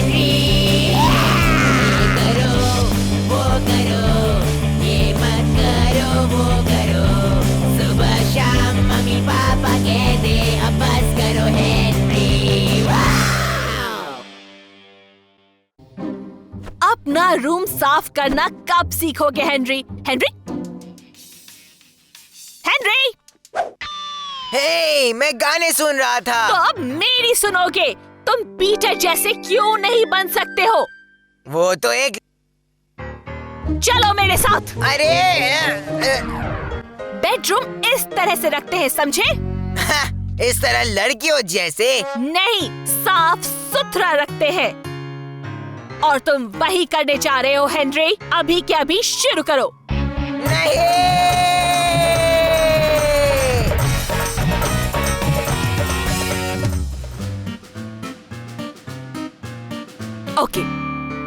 अपना रूम साफ करना कब सीखोगे हेनरी? हेनरी? हेनरी? हे, मैं गाने सुन रहा था। तो अब मेरी सुनोगे। तुम पीटर जैसे क्यों नहीं बन सकते हो? वो तो एक... चलो मेरे साथ। अरे बेडरूम इस तरह से रखते हैं, समझे? इस तरह लड़कियों जैसे नहीं, साफ सुथरा रखते हैं। और तुम वही करने जा रहे हो हेनरी। अभी के अभी शुरू करो। ओके,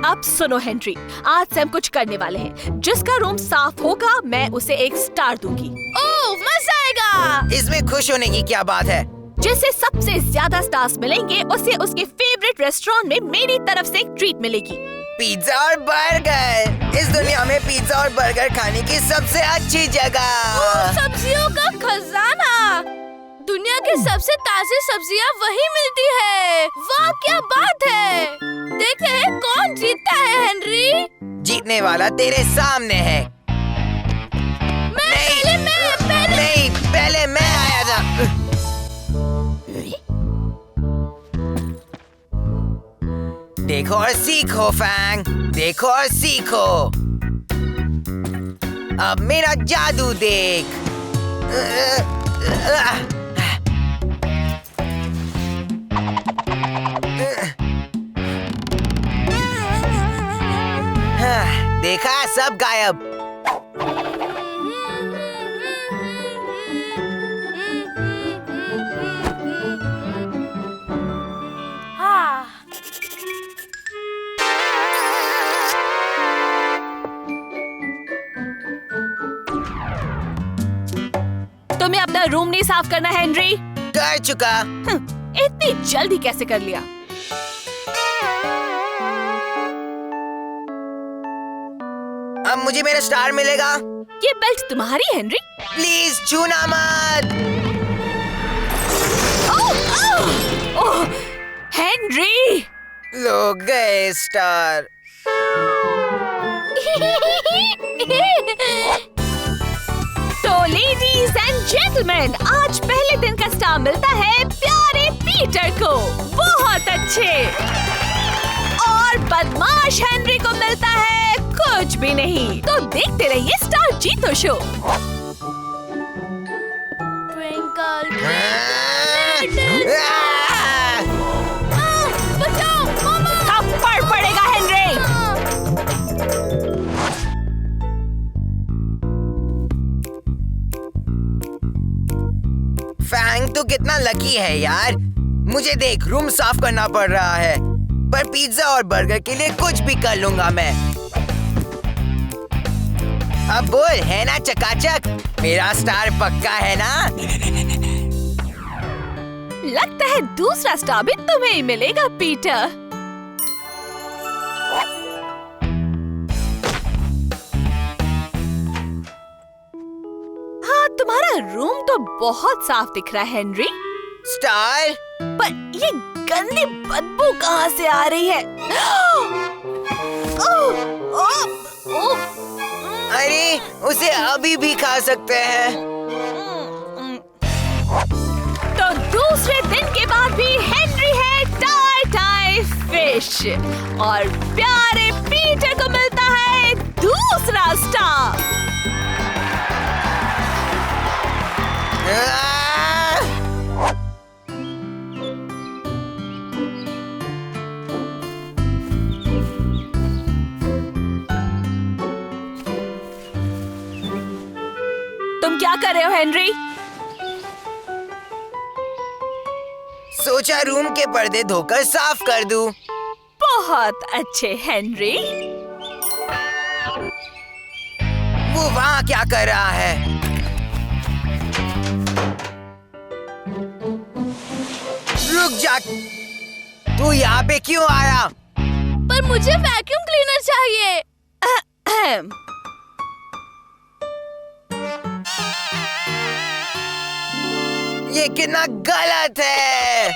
अब सुनो हेनरी, आज से हम कुछ करने वाले हैं। जिसका रूम साफ होगा मैं उसे एक स्टार दूंगी। ओह, मजा आएगा। इसमें खुश होने की क्या बात है? जिसे सबसे ज्यादा स्टार्स मिलेंगे उसे उसके फेवरेट रेस्टोरेंट में मेरी तरफ से एक ट्रीट मिलेगी। पिज्जा और बर्गर। इस दुनिया में पिज्जा और बर्गर खाने की सबसे अच्छी जगह। सब्जियों का खजाना। दुनिया की सबसे ताज़ी सब्जियां वही मिलती है। वाह, क्या बात है। देखते हैं कौन जीतता है हेनरी। जीतने वाला तेरे सामने है। पहले मैं आया था। देखो और सीखो फैंग, देखो और सीखो। अब मेरा जादू देख। देखा, सब गायब। तुम्हें अपना रूम नहीं साफ करना हेनरी? कर चुका। इतनी जल्दी कैसे कर लिया? अब मुझे मेरा स्टार मिलेगा। ये बेल्ट तुम्हारी हेनरी? प्लीज छूना मत। ओह, हेनरी! लो गए स्टार। तो लेडीज एंड जेंटलमैन, आज पहले दिन का स्टार मिलता है प्यारे पीटर को। बहुत अच्छे। और बदमाश हेनरी को मिलता है कुछ भी नहीं। तो देखते रहिए स्टार जीतो शो। ट्विंकल बचाओ मामा। थप्पड़ पड़ेगा हेनरी। फैंग तू कितना लकी है यार। मुझे देख, रूम साफ करना पड़ रहा है, पर पिज्जा और बर्गर के लिए कुछ भी कर लूंगा मैं। अब बोल, है ना चकाचक? मेरा स्टार पक्का है ना? लगता है दूसरा स्टार भी तुम्हें ही मिलेगा पीटर। हाँ, तुम्हारा रूम तो बहुत साफ दिख रहा है हेनरी। स्टार? पर ये गंदी बदबू कहाँ से आ रही है? अरे, उसे अभी भी खा सकते हैं। तो दूसरे दिन के बाद भी हेनरी है टाई टाई फिश और प्यारे पीटर को मिलता है दूसरा स्टार। तुम क्या कर रहे हो हेनरी? सोचा रूम के पर्दे धोकर साफ कर दूं। बहुत अच्छे हेनरी। वो वहाँ क्या कर रहा है? रुक जा, तू यहाँ पे क्यों आया? पर मुझे वैक्यूम क्लीनर चाहिए। ये कितना गलत है।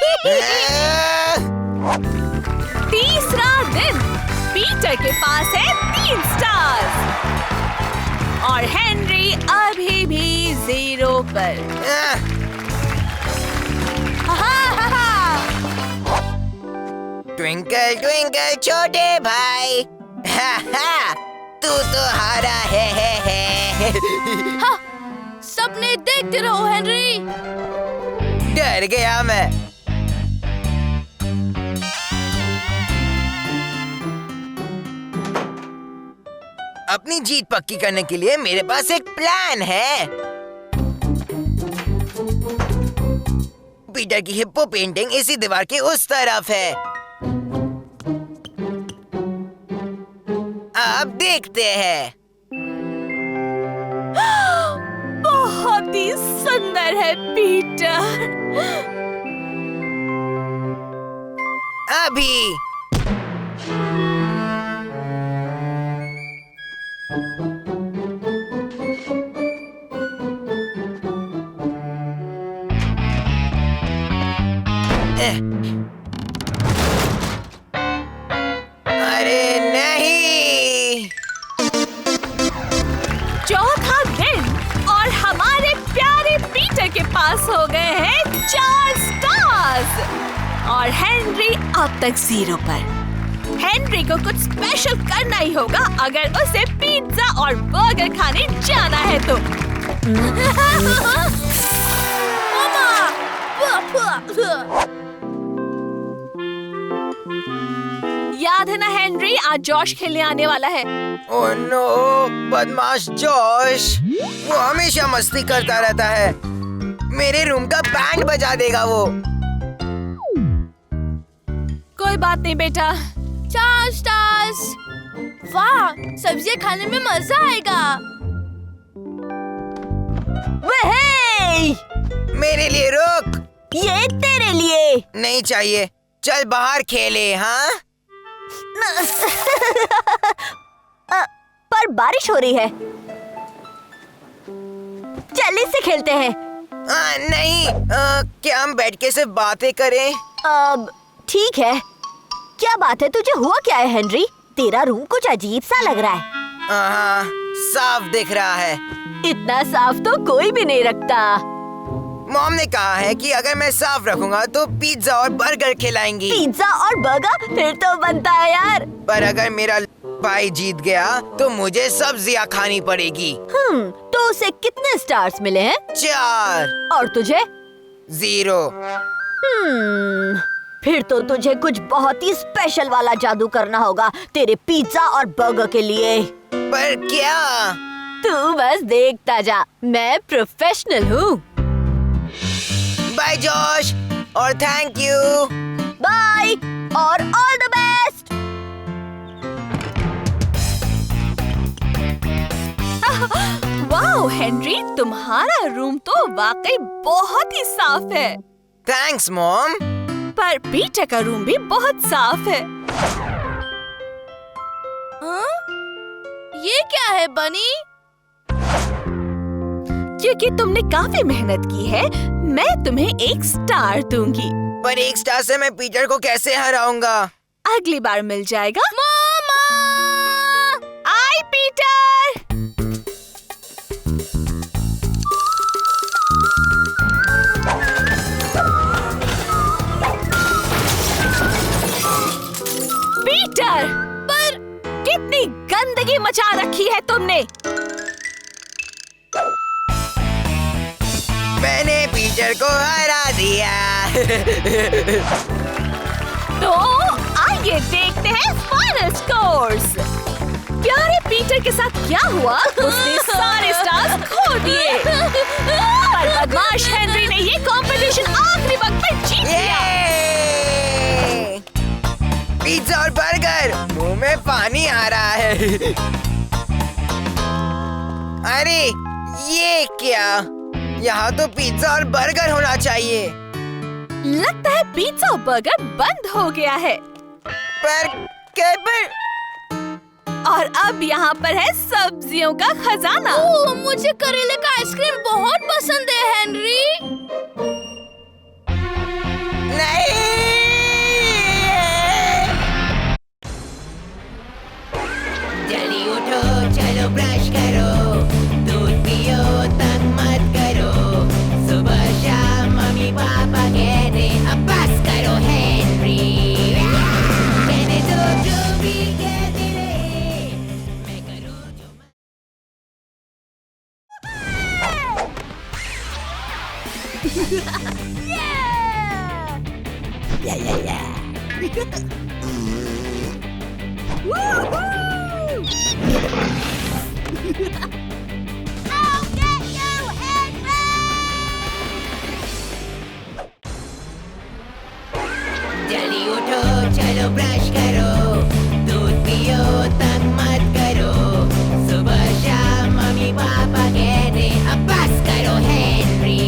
तीसरा दिन, पीटर के पास है 3 स्टार्स। और हेनरी अभी भी 0 पर। ट्विंकल ट्विंकल छोटे भाई, तू तो हारा है। हाँ, सपने देखते रहो हेनरी। डर गया मैं। अपनी जीत पक्की करने के लिए मेरे पास एक प्लान है। पीटर की हिप्पो पेंटिंग इसी दीवार के उस तरफ है। अब देखते हैं। बहुत ही सुंदर है पीटर। अभी अरे नहीं। चौथा दिन और हमारे प्यारे पीटर के पास हो गए हैं 4 स्टार्स। और हेनरी अब तक 0 पर। हेनरी को कुछ स्पेशल करना ही होगा अगर उसे पिज्जा और बर्गर खाने जाना है तो। याद है ना हेनरी, आज जॉश खेलने आने वाला है। ओह नो, बदमाश जॉश। वो हमेशा मस्ती करता रहता है। मेरे रूम का बैंड बजा देगा वो। कोई बात नहीं बेटा। 4 स्टार्स। वाह, सब्जियां खाने में मजा आएगा। मेरे लिए रोक। ये तेरे लिए नहीं चाहिए। चल बाहर खेले। हाँ पर बारिश हो रही है। चल इससे खेलते हैं। नहीं, क्या हम बैठ के सिर्फ बातें करें? अब ठीक है। क्या बात है, तुझे हुआ क्या है हेनरी? तेरा रूम कुछ अजीब सा लग रहा है। हाँ, साफ दिख रहा है। इतना साफ तो कोई भी नहीं रखता। मॉम ने कहा है कि अगर मैं साफ रखूंगा तो पिज्जा और बर्गर खिलाएंगी। पिज्जा और बर्गर? फिर तो बनता है यार। पर अगर मेरा भाई जीत गया तो मुझे सब्जियां खानी पड़ेगी। तो उसे कितने स्टार्स मिले हैं? 4। और तुझे? 0। फिर तो तुझे कुछ बहुत ही स्पेशल वाला जादू करना होगा तेरे पिज्जा और बर्गर के लिए। पर क्या? तू बस देखता जा, मैं प्रोफेशनल हूँ। बाय जॉश और थैंक यू। बाय और all the best. Wow Henry, तुम्हारा रूम तो वाकई बहुत ही साफ है। Thanks mom. पर पीटर का रूम भी बहुत साफ है। ये क्या है बनी? क्योंकि तुमने काफी मेहनत की है, मैं तुम्हें 1 स्टार दूंगी। पर 1 स्टार से मैं पीटर को कैसे हराऊंगा? अगली बार मिल जाएगा। मामा! आई पीटर! पीटर! पर कितनी गंदगी मचा रखी है तुमने। मैंने पीटर को हरा दिया। तो आइए देखते हैं फाइनल स्कोर्स। प्यारे पीटर के साथ क्या हुआ? उसने सारे स्टार्स खो दिए। पर बदमाश हेनरी ने ये कंपटीशन आखिरी वक्त पे जीत लिया। पिज्जा और बर्गर, मुंह में पानी आ रहा है। अरे ये क्या? यहाँ तो पिज्जा और बर्गर होना चाहिए। लगता है पिज्जा और बर्गर बंद हो गया है। पर और अब यहाँ पर है सब्जियों का खजाना। ओह, मुझे करेले का आइसक्रीम बहुत पसंद है हेनरी। नहीं। जल्दी चलो ब्रश करो, दूध पियो तंग मत करो, सुबह शाम मम्मी पापा कहते अब बस करो हेनरी, कहने दो जो भी कहते रहे, मैं करूँ जो जल्दी उठो, चलो ब्रश करो, दूध पियो तंग मत करो, सुबह शाम मम्मी पापा कहते अब बस करो हेनरी,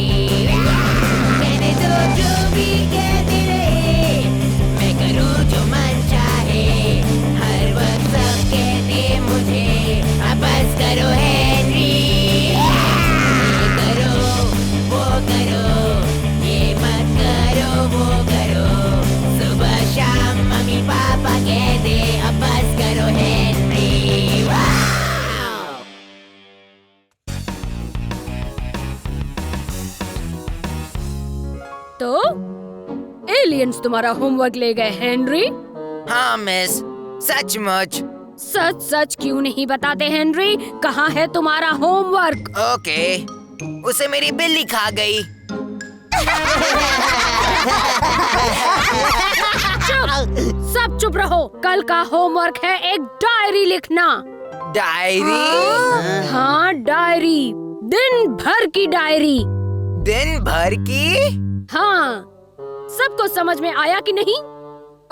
कहने दो जो भी कहते रहे, मैं करूँ जो मन चाहे, हर वक्त सब कहते मुझे अब बस करो हेनरी, ये करो वो करो, ये मत करो वो करो, सुबह शाम मम्मी पापा कहते अब बस करो हेनरी, वाव! तो एलियंस तुम्हारा होमवर्क ले गए हेनरी? हाँ मिस, सचमुच। सच सच क्यों नहीं बताते हेनरी? कहाँ है तुम्हारा होमवर्क? ओके, उसे मेरी बिल्ली खा गई। चुप! सब चुप रहो। कल का होमवर्क है एक डायरी लिखना। डायरी? हाँ डायरी, दिन भर की डायरी। दिन भर की? हाँ, सबको समझ में आया कि नहीं?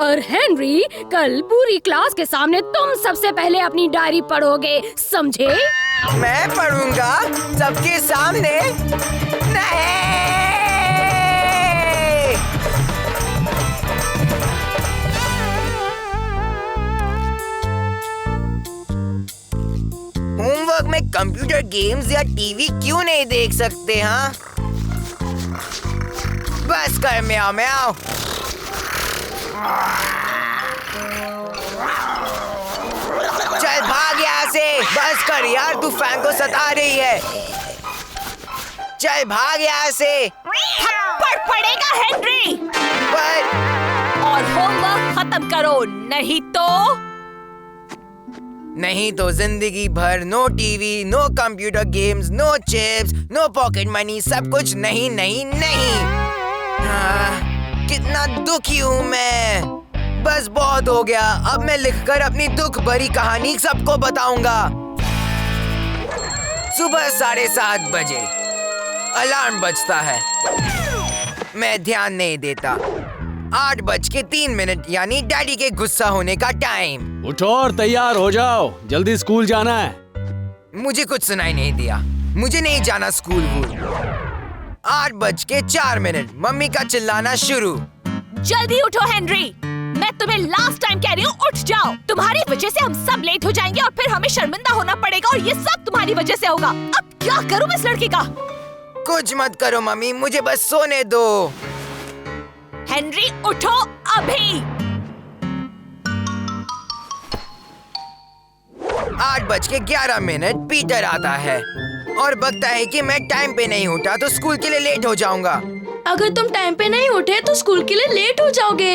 और हेनरी, कल पूरी क्लास के सामने तुम सबसे पहले अपनी डायरी पढ़ोगे, समझे? मैं पढ़ूंगा सबके सामने? नहीं! होमवर्क में कंप्यूटर गेम्स या टीवी क्यों नहीं देख सकते? हाँ, बस कर म्याओ म्याओ। चल भाग यहाँ से, बस कर यार, तू फैन को सता रही है। चल भाग यहाँ से। थप्पड़ पड़ेगा हेनरी। पर और होमवर्क खत्म करो, नहीं तो जिंदगी भर no TV, no computer games, no chips, no pocket money, सब कुछ नहीं नहीं नहीं। हाँ, कितना दुखी हूँ मैं। बस बहुत हो गया, अब मैं लिखकर अपनी दुख भरी कहानी सबको बताऊंगा। सुबह 7:30 बजे अलार्म बजता है। मैं ध्यान नहीं देता। 8:03 यानी डैडी के गुस्सा होने का टाइम। उठो और तैयार हो जाओ, जल्दी स्कूल जाना है। मुझे कुछ सुनाई नहीं दिया, मुझे नहीं जाना स्कूल। 8:04 मम्मी का चिल्लाना शुरू। जल्दी उठो हेनरी, मैं तुम्हें लास्ट टाइम कह रही हूँ, उठ जाओ। तुम्हारी वजह से हम सब लेट हो जाएंगे और फिर हमें शर्मिंदा होना पड़ेगा और ये सब तुम्हारी वजह से होगा। अब क्या करूँ मैं इस लड़की का? कुछ मत करो मम्मी, मुझे बस सोने दो। हेनरी उठो अभी। 8:11 पीटर आता है और बकता है कि मैं टाइम पे नहीं उठा तो स्कूल के लिए लेट हो जाऊंगा। अगर तुम टाइम पे नहीं उठे तो स्कूल के लिए लेट हो जाओगे।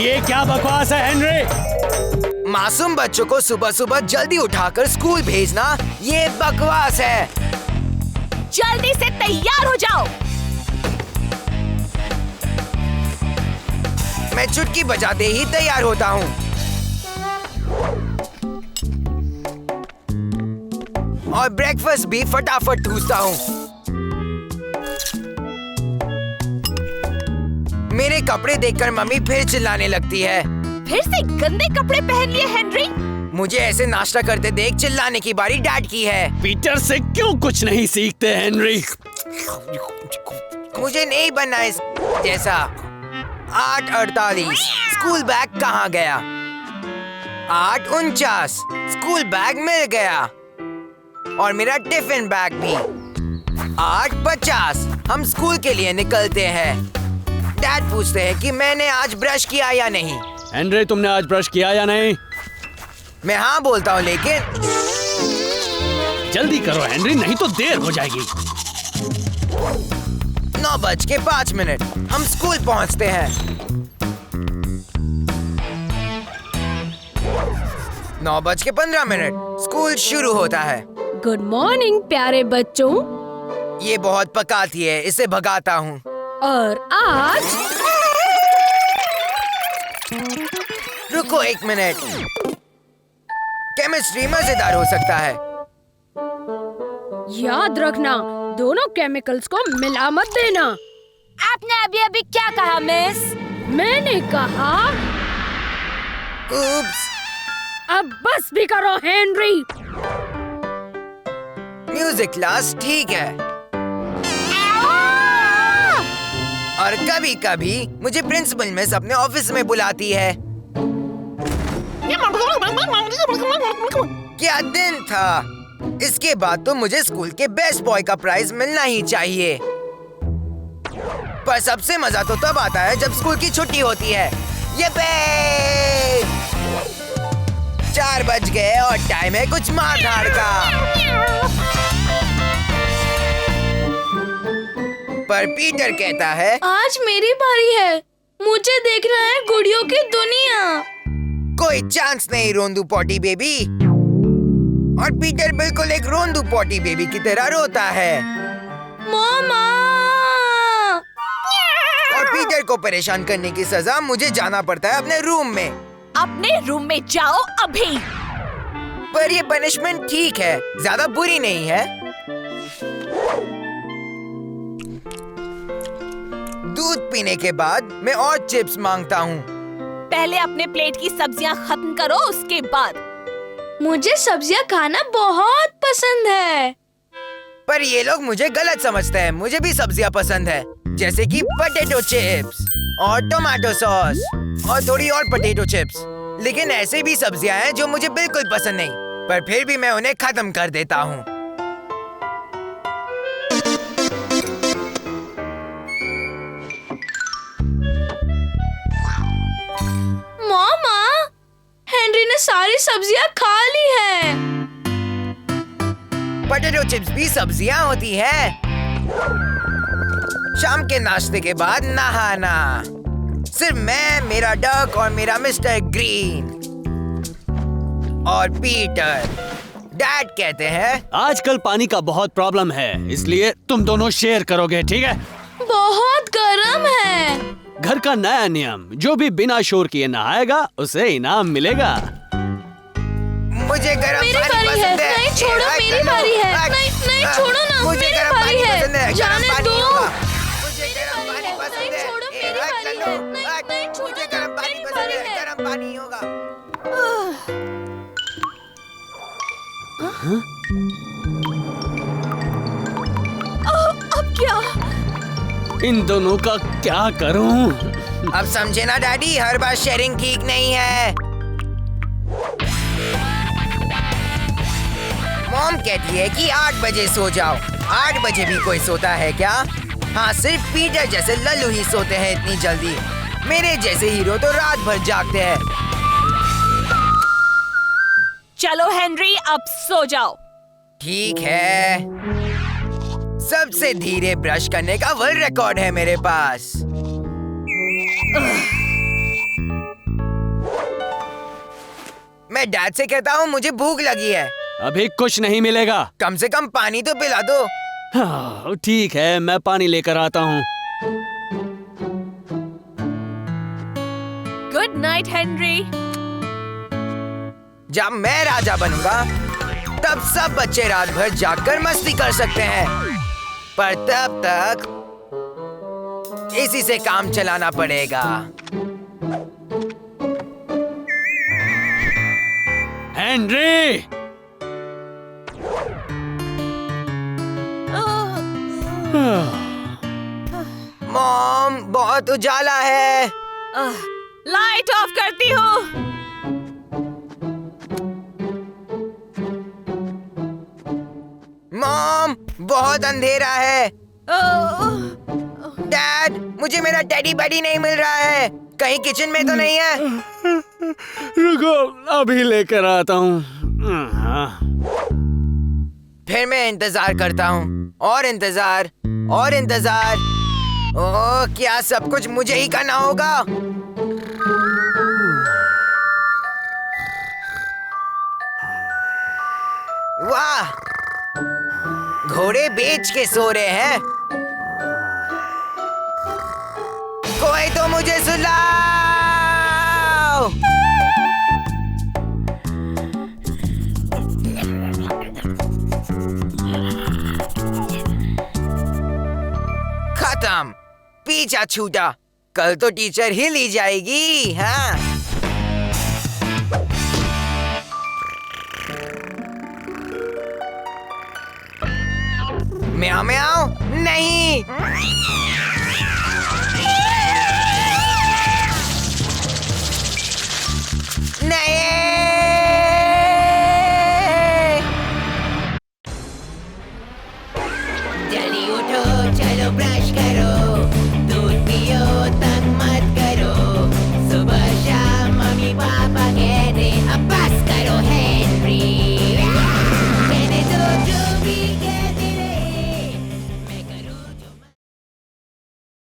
ये क्या बकवास है हेनरी? मासूम बच्चों को सुबह सुबह जल्दी उठाकर स्कूल भेजना ये बकवास है। जल्दी से तैयार हो जाओ। मैं चुटकी बजाते ही तैयार होता हूँ। और ब्रेकफास्ट भी फटाफट ठूसता हूँ। मेरे कपड़े देखकर मम्मी फिर चिल्लाने लगती है। फिर से गंदे कपड़े पहन लिए हेनरी? मुझे ऐसे नाश्ता करते देख चिल्लाने की बारी डैड की है। पीटर से क्यों कुछ नहीं सीखते हेनरी? मुझे नहीं बनना इस जैसा। 8:48 स्कूल बैग कहाँ गया? 8:49 स्कूल बैग मिल गया और मेरा टिफिन बैग भी। 8:50 हम स्कूल के लिए निकलते हैं। डैड पूछते हैं कि मैंने आज ब्रश किया या नहीं। हेनरी, तुमने आज ब्रश किया या नहीं? मैं हाँ बोलता हूँ, लेकिन जल्दी करो हेनरी, नहीं तो देर हो जाएगी। 9:05 हम स्कूल पहुँचते हैं। 9:15 स्कूल शुरू होता है। गुड मॉर्निंग प्यारे बच्चों। ये बहुत पकाती है, इसे भगाता हूँ। और आज रुको 1 मिनट। केमिस्ट्री मजेदार हो सकता है। याद रखना, दोनों केमिकल्स को मिला मत देना। आपने अभी अभी क्या कहा मिस? मैंने कहा उप्स। अब बस भी करो हेनरी। म्यूजिक क्लास ठीक है, और कभी कभी मुझे प्रिंसिपल मिस अपने ऑफिस में बुलाती है। क्या दिन था। इसके बाद तो मुझे स्कूल के बेस्ट बॉय का प्राइज मिलना ही चाहिए। पर सबसे मजा तो तब आता है जब स्कूल की छुट्टी होती है। ये 4 बज गए और टाइम है कुछ मारधाड़ का। पर पीटर कहता है आज मेरी बारी है, मुझे देखना है गुड़ियों की दुनिया। कोई चांस नहीं रोंदू पॉटी बेबी। और पीटर बिल्कुल एक रोंदू पॉटी बेबी की तरह रोता है। मामा! और पीटर को परेशान करने की सजा मुझे जाना पड़ता है अपने रूम में। अपने रूम में जाओ अभी। पर ये पनिशमेंट ठीक है, ज्यादा बुरी नहीं है। दूध पीने के बाद मैं और चिप्स मांगता हूँ। पहले अपने प्लेट की सब्जियां खत्म करो, उसके बाद। मुझे सब्जियां खाना बहुत पसंद है। पर ये लोग मुझे गलत समझते हैं। मुझे भी सब्जियां पसंद है, जैसे कि पोटैटो चिप्स और टोमेटो सॉस और थोड़ी और पोटैटो चिप्स। लेकिन ऐसे भी सब्जियां हैं जो मुझे बिल्कुल पसंद नहीं, पर फिर भी मैं उन्हें खत्म कर देता हूँ। मामा, हेनरी ने सारी सब्जियां खा ली हैं। पोटैटो चिप्स भी सब्जियां होती है। शाम के नाश्ते के बाद नहाना। सिर्फ मैं, मेरा डक और मेरा मिस्टर ग्रीन और पीटर। डैड कहते हैं आजकल पानी का बहुत प्रॉब्लम है, इसलिए तुम दोनों शेयर करोगे, ठीक है? बहुत गर्म है। घर का नया नियम, जो भी बिना शोर किए नहाएगा उसे इनाम मिलेगा। मुझे गरम मेरी पानी बारी है। पसंद है। नहीं छोड़ो, मेरी बारी है। नहीं छोड़ो ना, मुझे मेरी गरम बारी पानी पसंद है। है। जाने गरम पानी दो। होगा। मुझे गरम पानी पसंद है। छोड़ो, मेरी बारी है। नहीं छोड़ो, मुझे गरम पानी पसंद है। गरम पानी होगा। अब क्या? इन दोनों का क्या करूं? अब समझे ना डैडी, हर बार शेयरिंग ठीक नहीं है। मॉम कहती है कि 8 बजे सो जाओ। 8 बजे भी कोई सोता है क्या? हाँ, सिर्फ पीटर जैसे लल्लू ही सोते हैं इतनी जल्दी। मेरे जैसे हीरो तो रात भर जागते हैं। चलो हेनरी, अब सो जाओ। ठीक है। सबसे धीरे ब्रश करने का वर्ल्ड रिकॉर्ड है मेरे पास। मैं डैड से कहता हूँ मुझे भूख लगी है। अभी कुछ नहीं मिलेगा। कम से कम पानी तो पिला दो। हाँ, ठीक है, मैं पानी लेकर आता हूँ। Good night Henry. जब मैं राजा बनूंगा तब सब बच्चे रात भर जागकर मस्ती कर सकते हैं, पर तब तक इसी से काम चलाना पड़ेगा। हेनरी! मॉम, बहुत उजाला है। लाइट ऑफ करती हूँ। मॉम, बहुत अंधेरा है। डैड, मुझे मेरा टेडी बेडी नहीं मिल रहा है। कहीं किचन में तो नहीं है? रुको, अभी लेकर आता हूँ। फिर मैं इंतजार करता हूँ और इंतजार और इंतजार। ओह, क्या सब कुछ मुझे ही करना होगा? वाह, घोड़े बेच के सो रहे हैं। कोई तो मुझे सुलाओ। खत्म, पीछा छूटा। कल तो टीचर ही ली जाएगी। हाँ, म्याऊ म्याऊ नहीं।